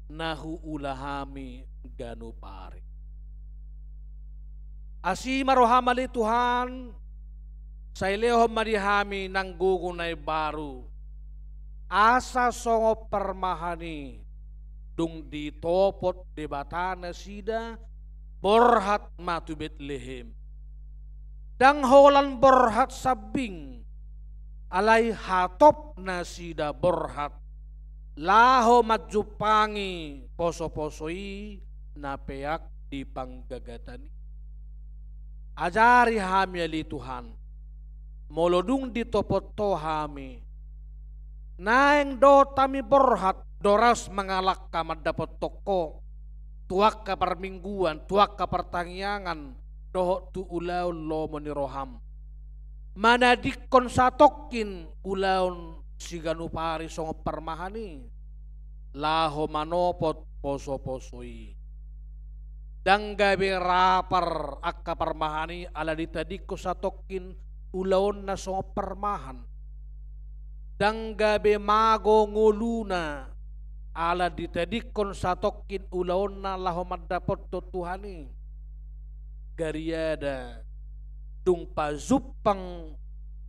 nahu ulahami ganupari. Asi marohamali Tuhan, sa ilehom marihami nang gugunay baru. Asa songo permahani, dung ditopot di batana sida, borhat matu Bethlehem. Dang holan borhat sabing, alay hatop na sida borhat. Laho madjupangi poso-posoi na peyak di panggagatani. Ajari hami ali Tuhan, molodung ditopot to hami, naeng do tami borhat doras mengalak kamad dapat toko, tuak ka permingguan, tuak ka pertangyangan, dohok tu ulaun lo meniroham. Manadikon satokin ulaun siganupari songo parmahani laho manopot poso-posoi danggabe rapar akka parmahani ala ditadiko satokin ulaon na songo parmahan danggabe mago nguluna ala ditadikon satokin ulaon na laho madapot to Tuhani gariada dung pazupang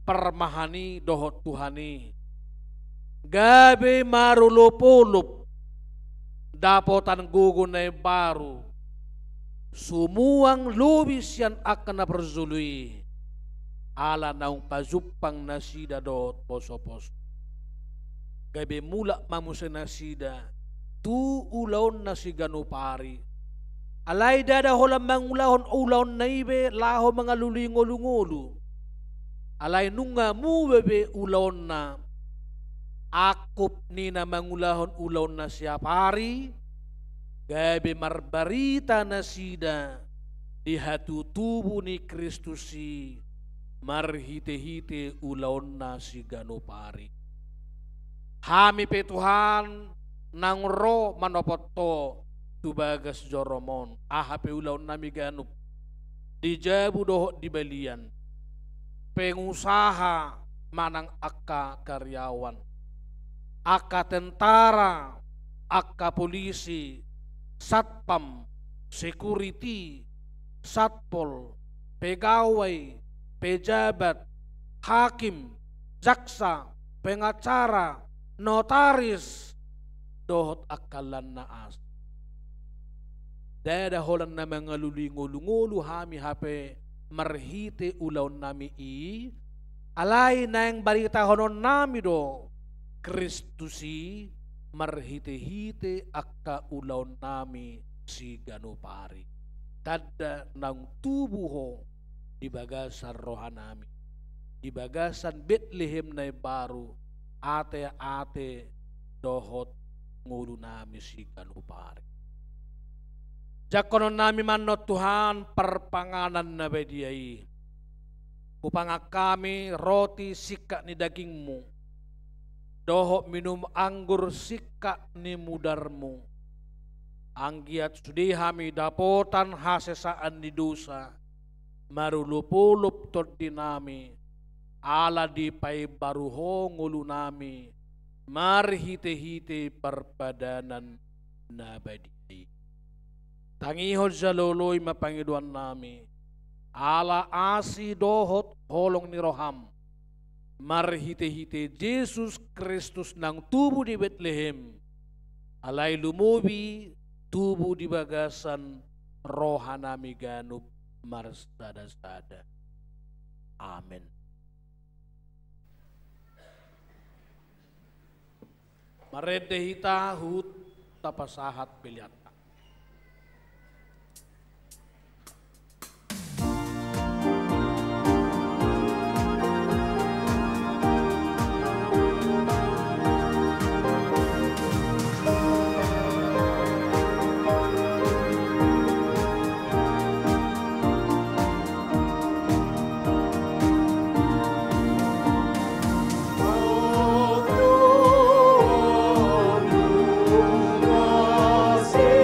parmahani dohot Tuhani gabe marulupulup dapotan gugunay baru sumuang lubis yan akan na perzului ala naung pazupang nasida dohot poso-poso gabe mula mamusa nasida tu ulaon na si ganupari alay dada holam mangulahon ulaon na ibe laho mga lulingolungulu alay nunga mubebe ulaon na akup ni na mangulahon ulaon na siap hari gabe marbarita na sida di hatu tubuh ni Kristusi marhite-hite ulaon na si ganupari hami pe Tuhan nang ro manopot to tubagas joromon ahape ulaon nami ganup dijabu dohot di balian pengusaha manang akka karyawan akka tentara akka polisi satpam security satpol pegawai pejabat hakim jaksa pengacara notaris dohot akalan naas dada holan na mga lulingulungulu hami hape marhite ulaon nami i alay na yang barita honon nami do Kristusi marhite-hite akka ulaon nami si ganupari tadda nang tubuho di bagasan rohanami di bagasan Bethlehem na baru ate-ate dohot ngulu nami si ganupari jakonon nami manot Tuhan perpanganan na bediai upang kami roti sika ni dagingmu dohok minum anggur sika ni mudarmu anggiat sudi hami dapotan hasesaan di dosa marulupulup tot dinami ala di pai baruho ngulu nami marhite-hite perpadanan nabadi tangihod sa loloy mapangiduan nami ala asi dohot holong ni roham marhite-hite Jesus Kristus nang tubuh di Bethlehem alay lumubi tubuh di bagasan rohanami ganup marsada-sada amen. Maredehita hut tapasahat pilihan Say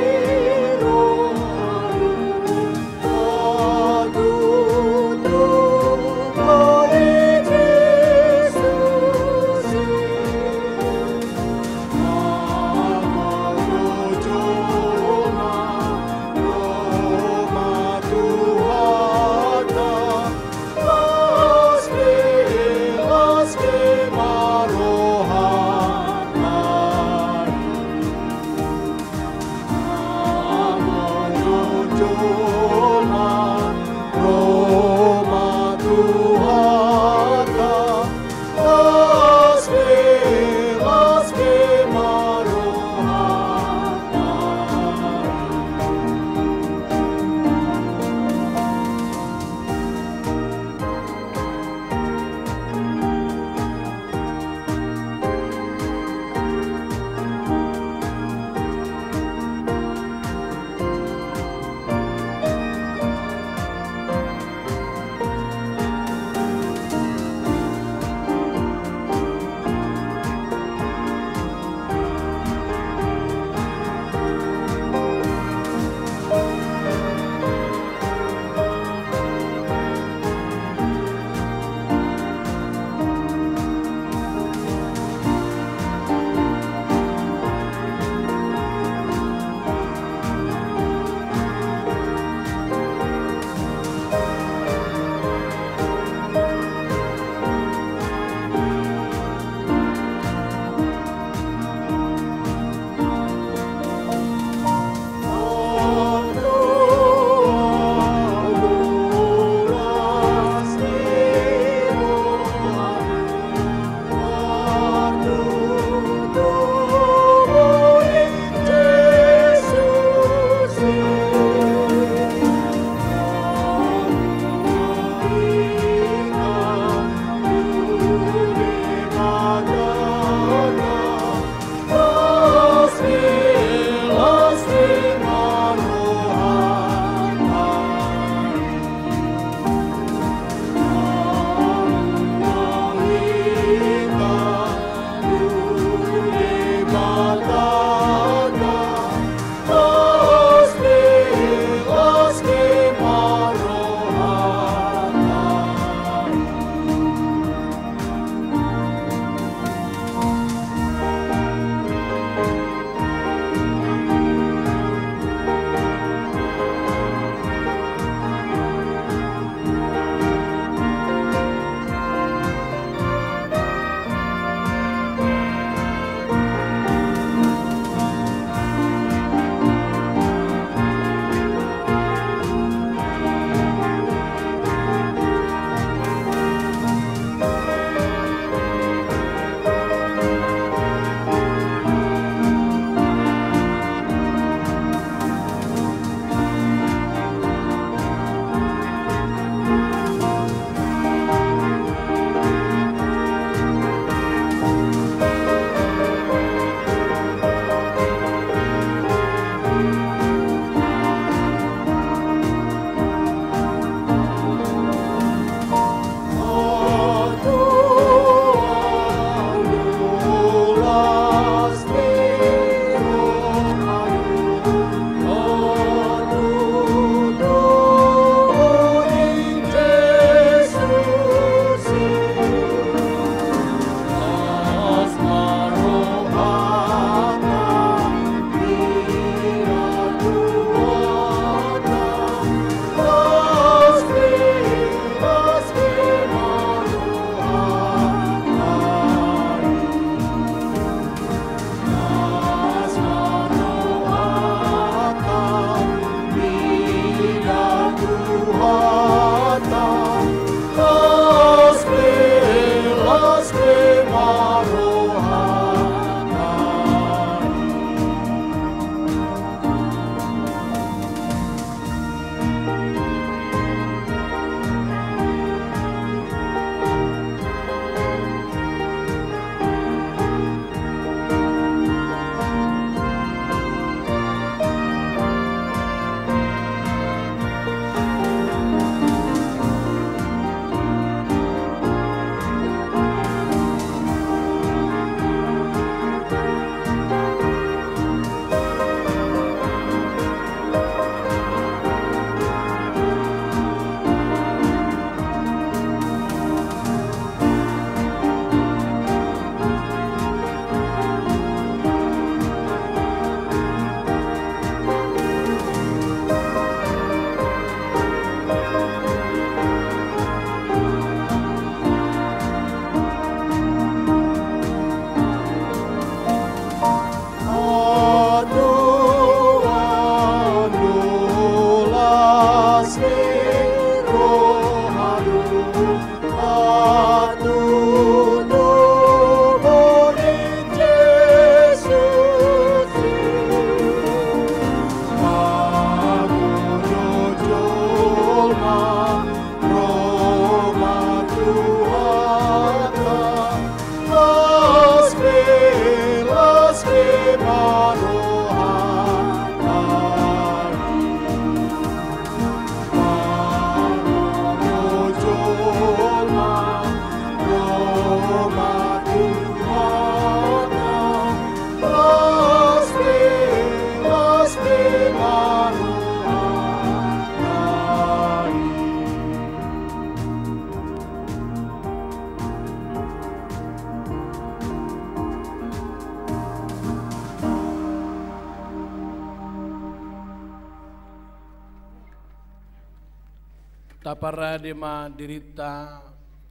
taparadema dirita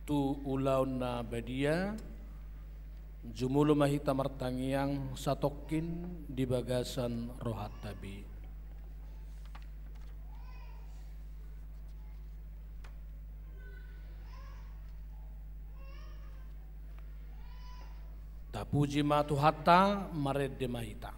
tu ulauna badia jumulu mahita martangiang satokin di bagasan rohat tabi. Tapuji matu hatta mared de mahita.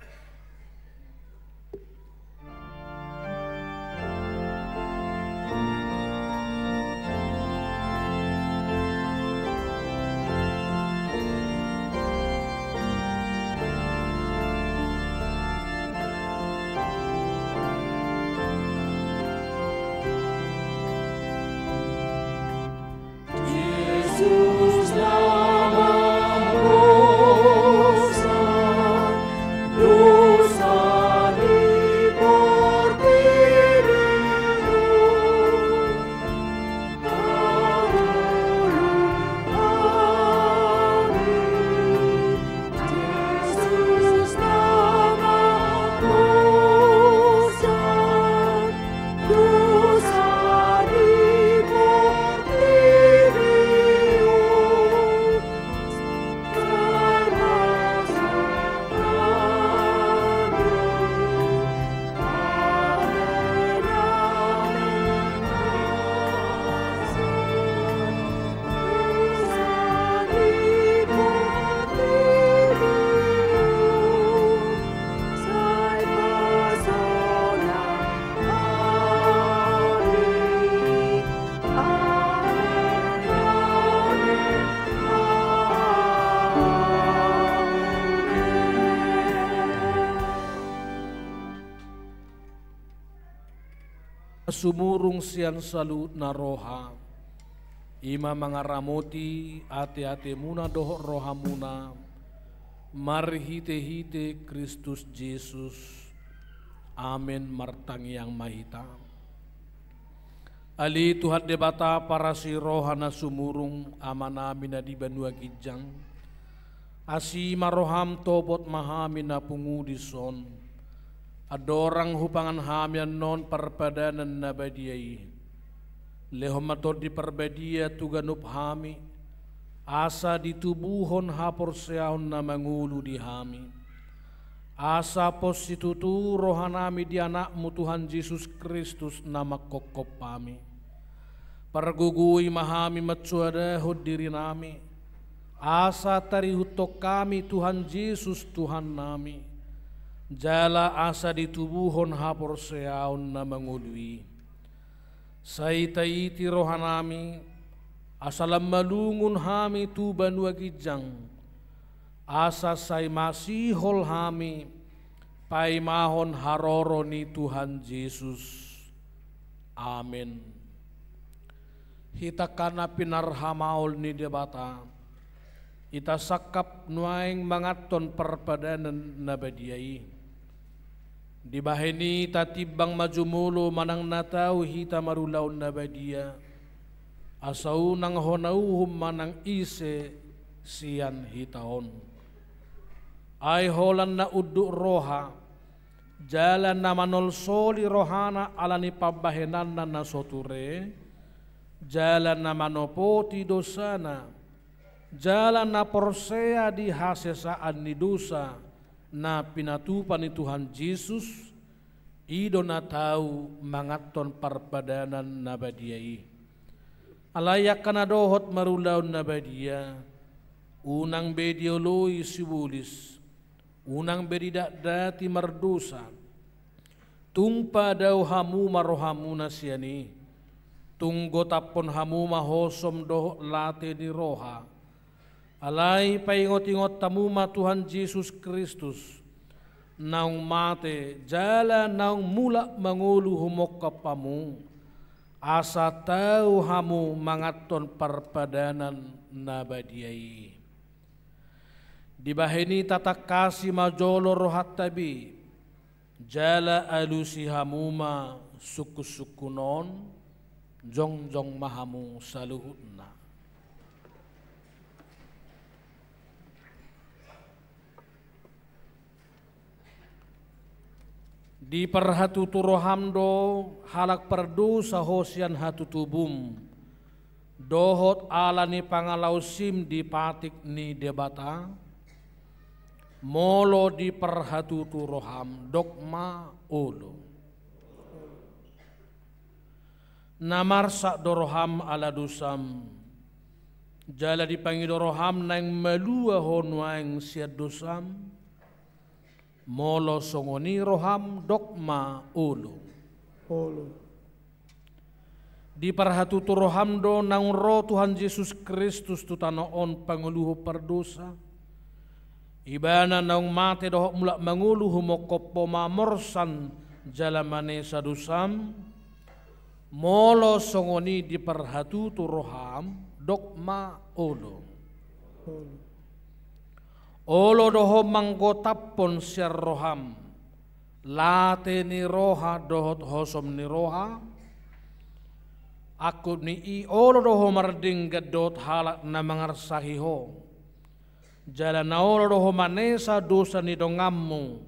Sumurung sian salut naroha ima mangaramoti ate-ate muna dohok rohamuna marhite-hite Kristus Yesus amin martangi yang mahita ali Tuhan debata para si rohana sumurung amana mina di banua kijang asi maroham tobot mahamina pungudi son adorang hupangan hamian non perpadanan nabadiai lehomator di perbadia tuganup hami asa ditubuhon hapor seahon na mangulu di hami asa positutu rohanami di anakmu Tuhan Yesus Kristus nama kokop pami pergugui mahami matsuadahud diri nami asa tarihutok kami Tuhan Yesus Tuhan nami jala asa ditubuhon hapor seaon na mangului saitaiti rohanami asalam malungun hami tu banua gijang asa say masihol hami paimahon haroro ni Tuhan Yesus amin. Hita kana pinarhamaol ni debata ita sakap nuaing mangaton perpadanan nabadiai di baheni tatibang majumulo manang natau hita marulaw nabadia asau nang honauhum manang ise sian hitaon ay holan na uddu roha jalan na manol soli rohana alani pabahenan na soture jalan na manopoti dosana jalan na porsea di hasesaan ni dosa na pinatupan ni Tuhan Yesus ido na tau mangaton parpadanan nabadiai alayak kana dohot marulaw nabadia unang bedioloi sibulis unang bedidak dati mardosa tungpa daw hamu marohamu nasyani tunggo tapon hamu mahosom doh late di roha alay paingot-ingot tamuma Tuhan Yesus Kristus naung mate jala naung mula mangulu humok kapamu asa tau hamu mangaton parpadanan nabadiai di baheni tatak kasi majolo rohat tabi jala alusi hamuma suku-sukunon jong-jong mahamu saluhutna Di perhatu turohamdo halak perdu sahosian hatu tubum. Dohot ala ni pangalausim di patik ni debata. Molo di perhatu turoham dogma olo. Namarsak doroham ala dusam. Jala dipanggil doroham nang melua honwaing siad dusam. Molo songoni roham dogma ulu. Di perhatu roham do nang roh Tuhan Yesus Kristus tu tanoon panguluh perdosa. Ibana nang mate dohok mulak manguluh mokop pomamorsan jalamane sadusam. Molo songoni di perhatu roham dogma ulu. Olo doho manggotapon siar roham. Late ni roha dohot hosom ni roha. Aku ni i olo doho marding gadot halak na mangarsahiho. Jala na olo doho manesa dosa ni dongammu.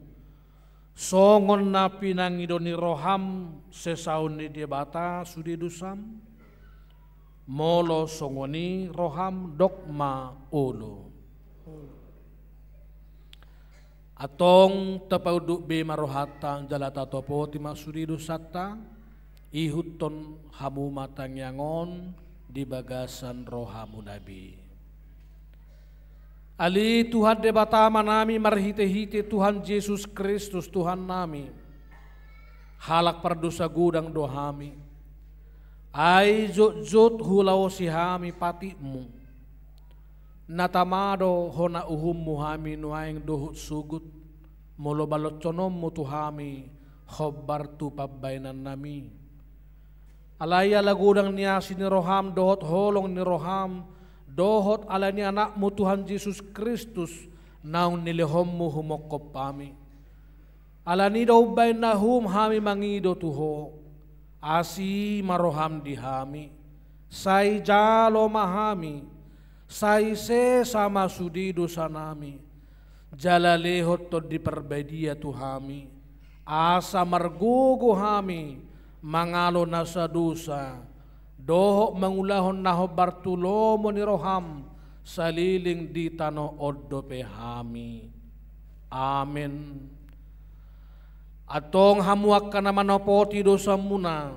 Songon na pinangido ni roham sesaun ni debata sudi dusam. Molo songoni roham dogma olo. Atong tapauduk be marohata jalata topo tima suridu satta ihuton hamu matang yangon di bagasan rohamu nabi. Ali Tuhan debata manami marhite-hite Tuhan Yesus Kristus Tuhan nami. Halak perdosa gudang dohami. Ai jot hulau sihami patimu. Natamado hona uhum muhami nuaing dohut sugut molo balot conom mutuhami khobar tu pabbainan nami alaya lagudang niasi ni roham dohot holong ni roham dohot alani anak mu Tuhan Yesus Kristus naun nilehommu humokop pami alani do bain nahum hami mangido tuho asi maroham dihami sai jalo mahami sai se sama sudi dosa nami jala lehot to di perbedia tuhami asa margugo hami mangalo nasa dosa doho mangulahon naho bartulomo ni roham saliling di tano oddo pehami amen. Atong hamuak ka naman opoti dosa muna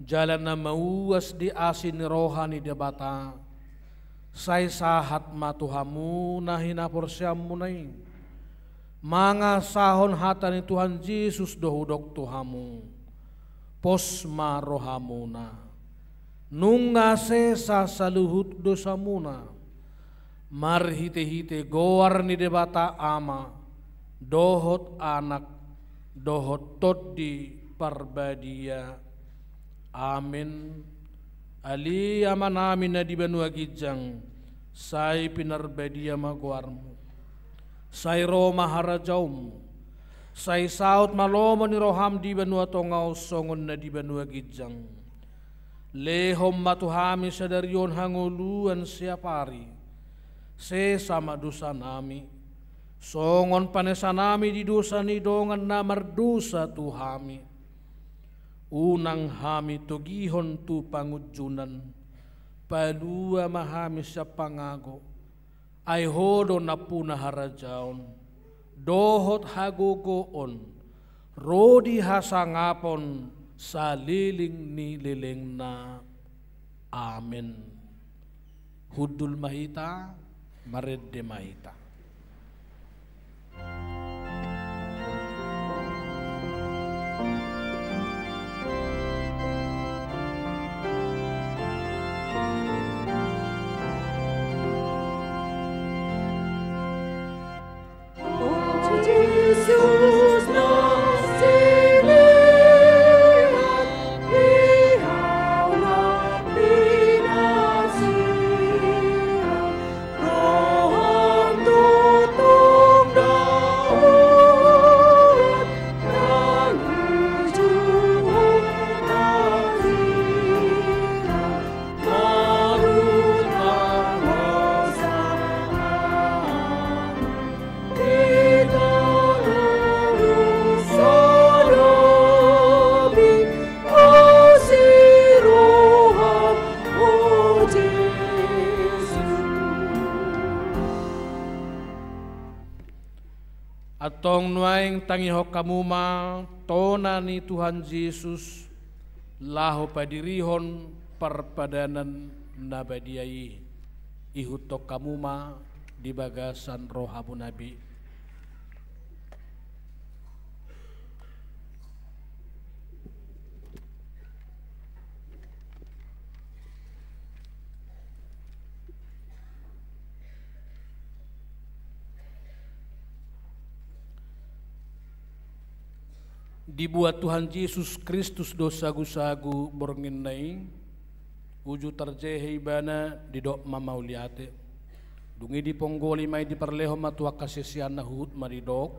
jalan na mauas di asin ni rohani debata say sahat matuhamu na hinaporsyamu munay. Mga sahon hata ni Tuhan Yesus dohudok tuhamu. Posma rohamu na. Nung ngasesa sa luhut dosa muna. Marhite-hite goar ni debata ama. Dohot anak. Dohot toddi parbadia. Amin. Ali ama namin na di banua gijang, say pinarbedia magwarmo, say Roma harajaum, say saut malomo ni roham di banua tongaw songon na di banua gijang, lehom matuhami sa daryon hanguluan siapari, se sama dosa nami, songon panesa nami di dosa ni dongan na mardosa tuhami. Unang hami togihon tu pangujunan, palua mahami sa pangago, ay hodo na puna harajaon, dohot hagogoon, rodi hasangapon sa liling ni liling na. Amen. Hudul mahita, maredde mahita. Jesus Atong nuaing tangiho kamuma tonani Tuhan Yesus lahu padirihon perpadanan nabadiai ihutok kamuma di bagasan rohabu nabi. Dibuat Tuhan Yesus Kristus dosa gusagu bornginai uju terjehe ibana didok mamauliate dungi di ponggoli mai di perleho matua kasesian nahut maridok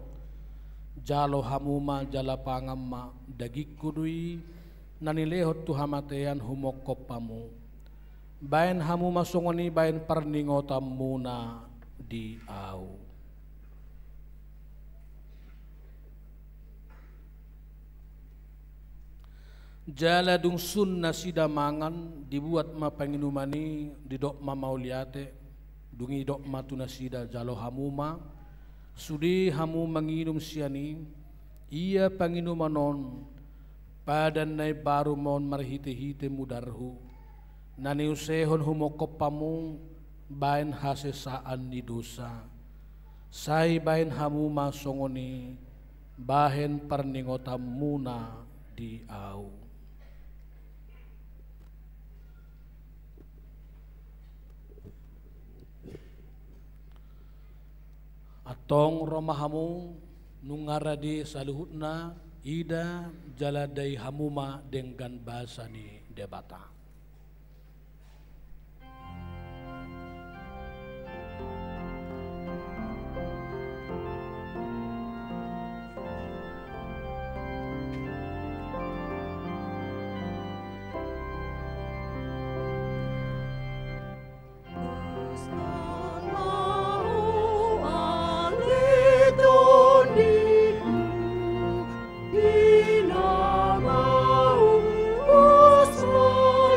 jalo hamuma jala pangamma dagik kudui nanilehot tuhamatean humokopamu bain hamuma songoni bain parningotamuna di au. Jala dung sunna sidamangan dibuat ma panginumani di dok ma mauliate dungi dok ma tunasida jalo hamuma sudi hamu manginum siani ia panginumanon padan nai baru mon marhite-hite mudarhu nani usehon humokopamu bain hasesaan di dosa sai bain hamuma songoni bahen parningotamuna di au. Atong romahamu nungaradi saluhutna ida jaladai hamuma dengan bahasani debata. Inamahu, Oslo.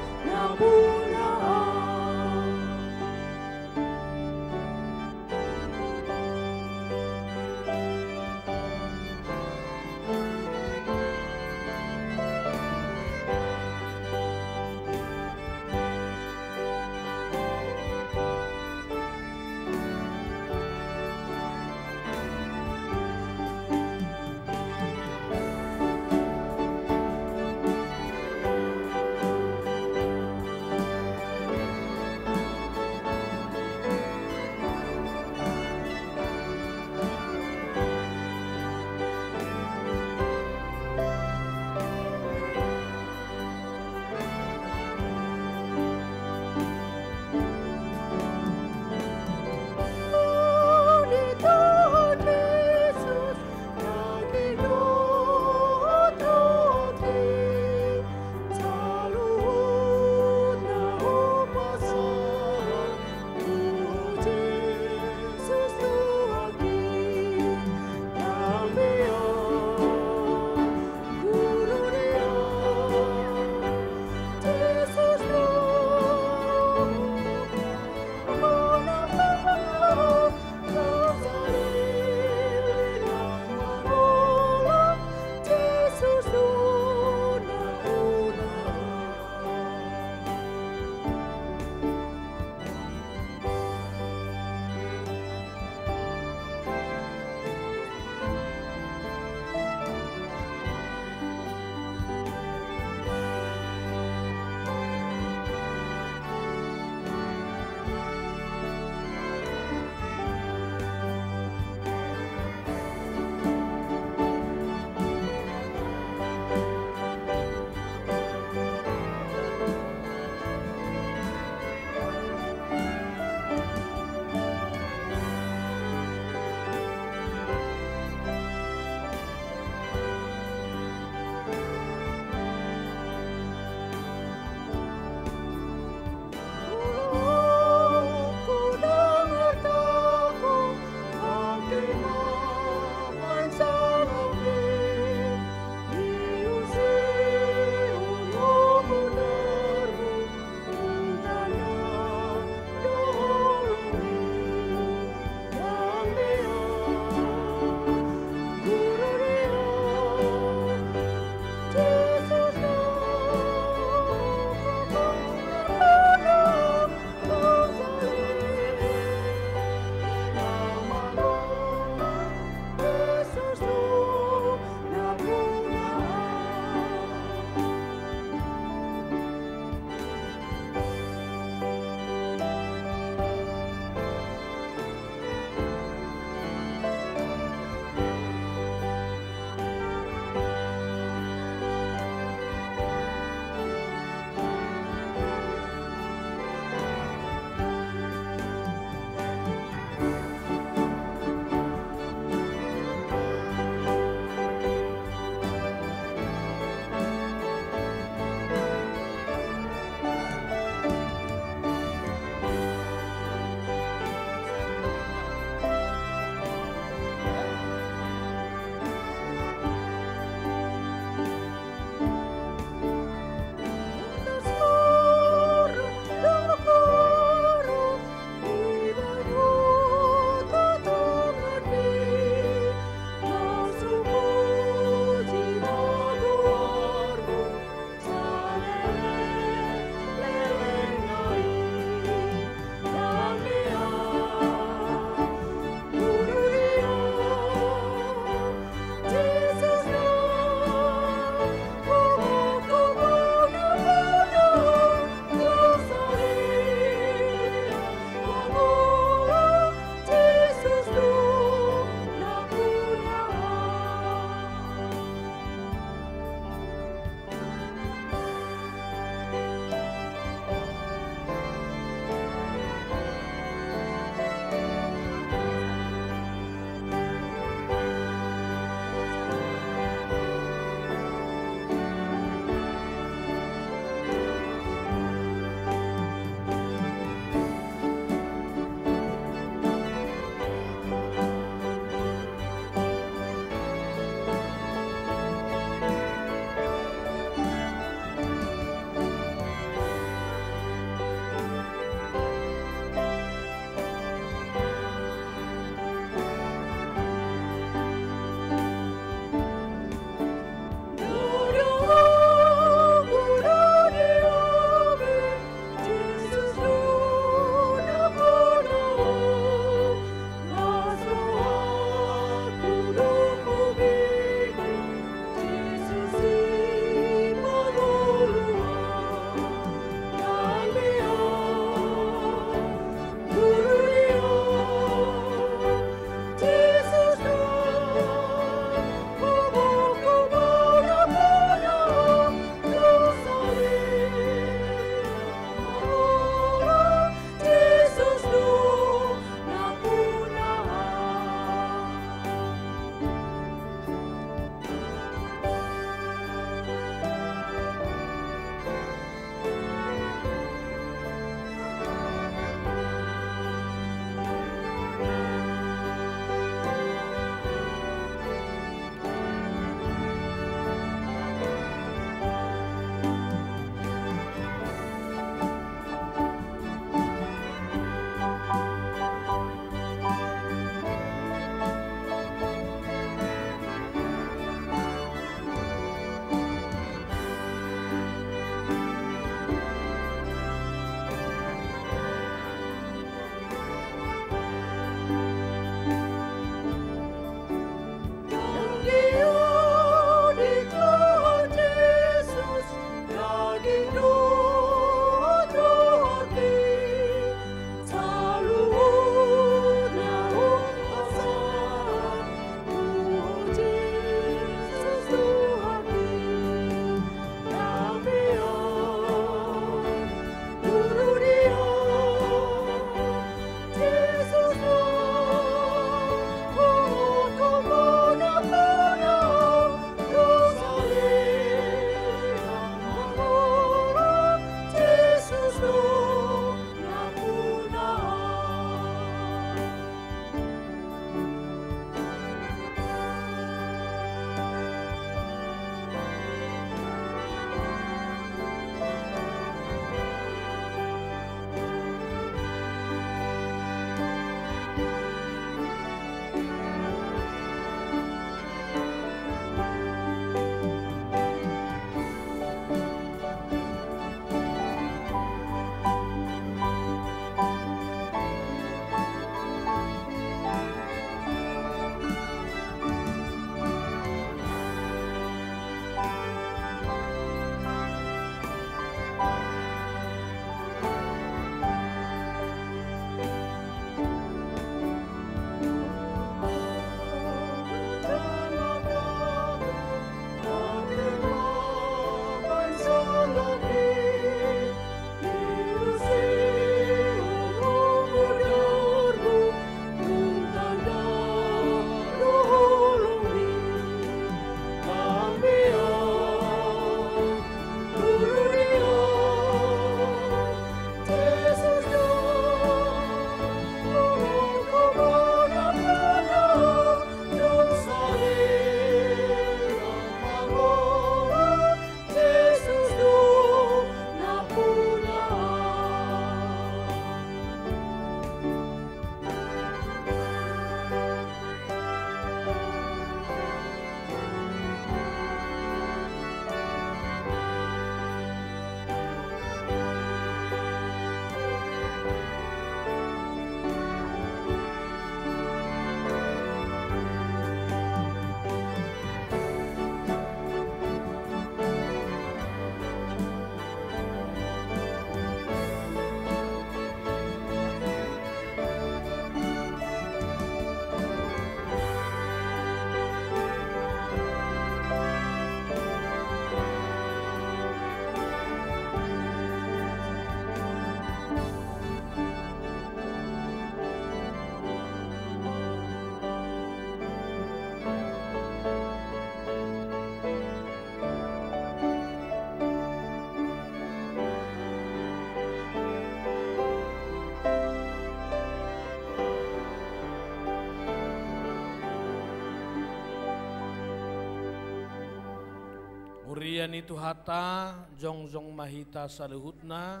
Hurian itu hata jongjong mahita saluhutna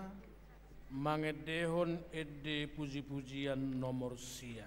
mangedehon ede puji-pujian nomor sia.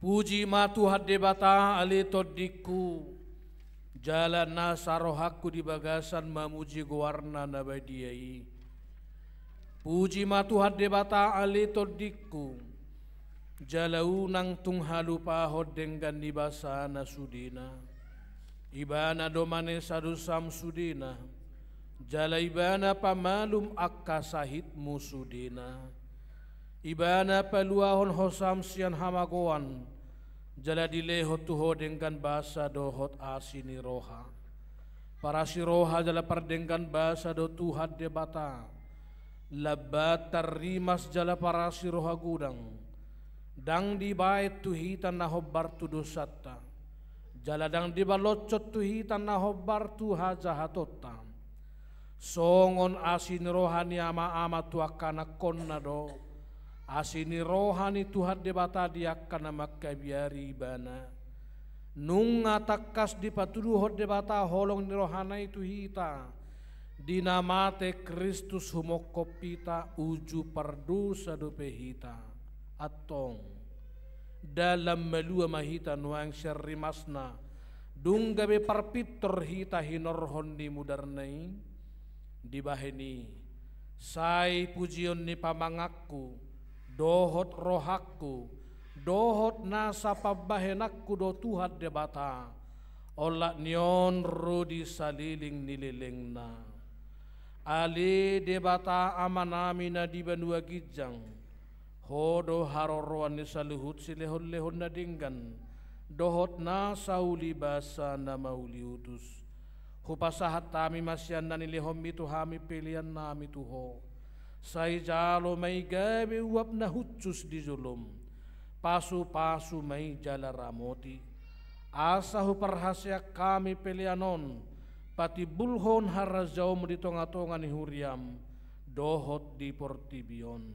Puji matu hadde bata ali todiku jalan nasarohaku di bagasan mamuji guarna nabadiai. Puji matu hadde bata ali todiku jalaunang tunghalu pahod dengan di basana sudina. Ibana domane sadusam sudina jala ibana pamalum akka sahitmu sudina. Ibana paluahon hosam sian hamagoan jala dilehot tuho dengan bahasa dohot asini roha. Para si roha jala pardengkan bahasa do Tuhan debata. Labat tarimas jala para si roha gudang. Dang di bait tuhitan na hobbar tu dosata. Jala dang di balocot tuhitan na hobbar tu hajahatota. Songon asini rohani ama tu akana konna do. Asini rohani Tuhan debata dia kana makabiari bana nunga takas di patuduhot debata holong ni rohana itu hita dinamate Kristus humokopita uju pardusa dope hita atong dalam melua mahita nuang syarimasna dunggabe parpitor hita hinorhon di mudarnai dibaheni sai pujion ni pamangakku dohot rohakku, dohot nasa pabahenakku do Tuhan debata, olak nion rudi saliling nililingna. Ali debata amanami na di banua gijang, hodo haroroan ni saluhut silehon-lehon na dinggan, dohot nasa uli basa na mauli utus. Hupasahat tami masyan na nilihom itu hami pilihan nami tuho. Sai jalo may gabi uap na hutsus di zulum. Pasu-pasu may jala ramoti. Asa huparhasya kami pelianon. Pati bulhon harajaw mo di tonga-tonga ni Huriam. Dohot di portibion.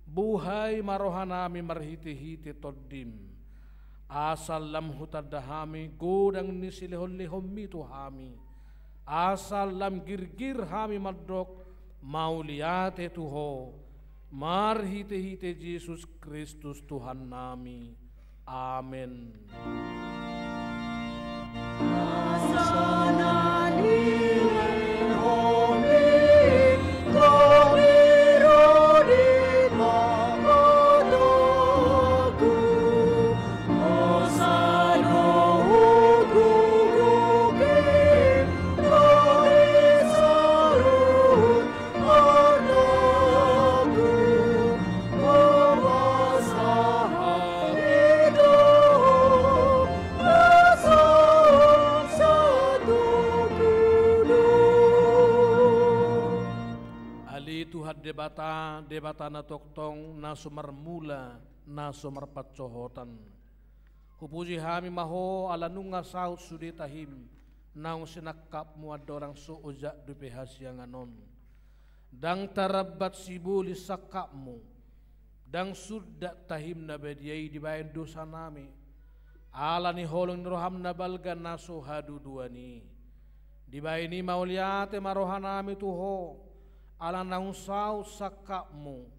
Buhay marohanami marhiti-hiti toddim. Asal lam hutadahami godang ni silihon-lihom mito hami. Asal lam girgir hami madok. Mauliate Tuho, marhite-hite Yesus Kristus Tuhan nami. Amin. Debata na toktong na sumarmula na sumarpatsohotan. Hupuji hami maho alanunga saut suditahim naung sinakap mu adorang suujak dupehas yang anon. Dang tarabat sibuli sakapmu dang sudah tahim na bediai dibayan dosa nami ala ni holong roham na balga naso hadu duani dibayani mauliate maroha nami tuho ala naung sau sakakmu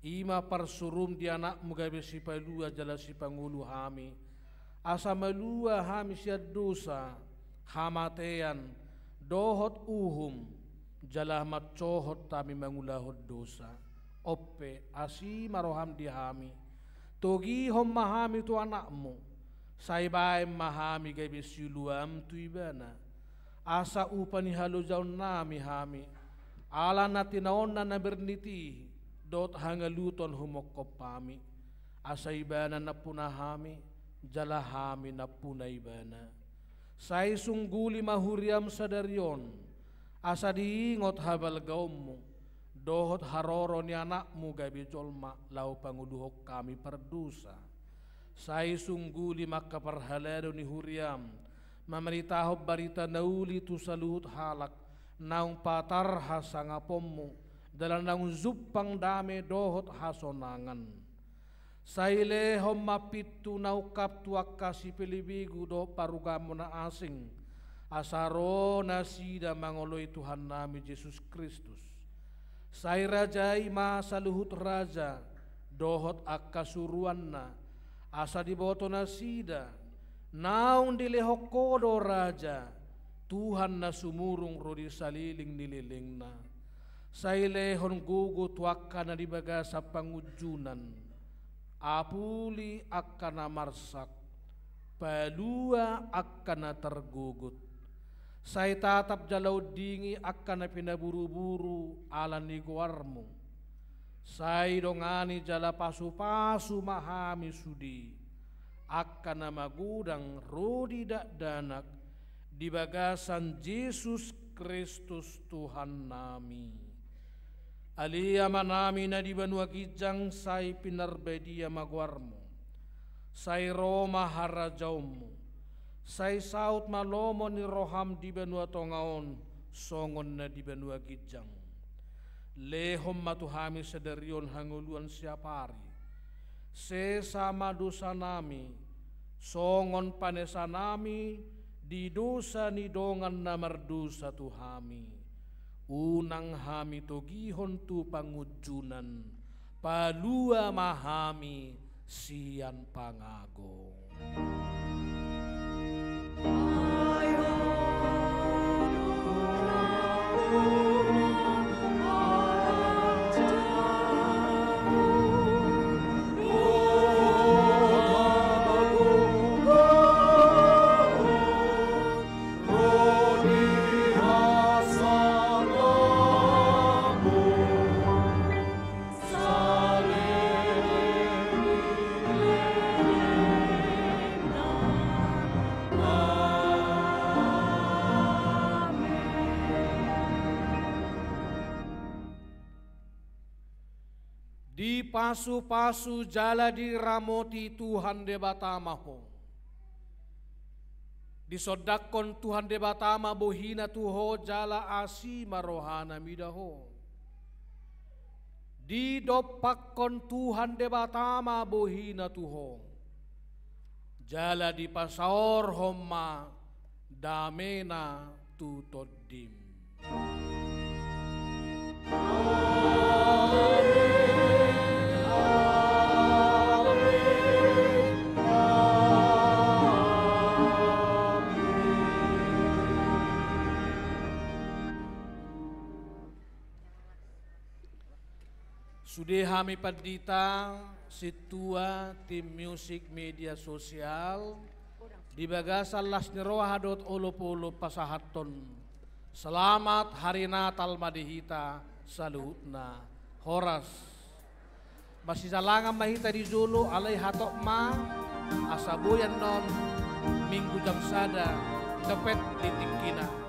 ima parsurum di anakmu gabe si palua jala si pangulu hami asa malua hami siad dosa hamatean dohot uhum jala matcohot tami mangulahot dosa oppe asi maroham di hami togi hom mahami tu anakmu saibai mahami gabe siluam tu ibana asa upani halu jaun nami hami ala natinaon na berniti dot hangaluton humokop pami asa ibana na punahami jala hami na puna ibana sai sungguli mahuriam sadarion asa diingot habal gaummu dohot haroro ni anakmu gabi jolma lau panguduhok kami perdusa sai sungguli maka perhalado ni huriam mameritahob barita nauli tu saluhut halak naung patar hasangapommu dalam naung zupang dame dohot hasonangan sai lehom mapitu naukap tuak kasih pelibigu do parugamu na asing asaro nasida mangoloi Tuhan nami Yesus Kristus sai rajai masa luhut raja dohot akasuruanna asa diboto nasida naung dilehokodo raja Tuhan na sumurung rodi saliling nililingna sai lehon gugu tuaka na dibaga sa pangujunan apuli akana marsak palua akana tergugut sai tatap jalau dingi akan pinaburu-buru ala niguarmu sai dongani jala pasu-pasu mahami sudi akan magudang rodi dak danak di bagasan Yesus Kristus Tuhan nami alia manami na di banua kijang sai pinarbedia maguarmu sai Roma harajaumu sai saut malomo ni roham di benua tongaon songon na di benua gijang lehom matuhami sederion hanguluan siapari sesama dosa nami songon panesa nami di dosa ni dongan na mardosa tuhami unang hami togihon tu pangujunan palua mahami sian pangagong. Pasu-pasu jala diramoti Tuhan debatamaho disodakon Tuhan debatama bohina tuho jala asi marohana midaho didopakon Tuhan debatama bohina tuho jala di pasaor homma damena tutodim. Sudah kami padita situa tim musik media sosial di bagasan las nirohadot olo-polo pasahaton. Selamat hari Natal madihita salutna horas. Masih salangan mahita di Zulu alai hatok ma asabuyan non minggu jam sada tepet di tingkina.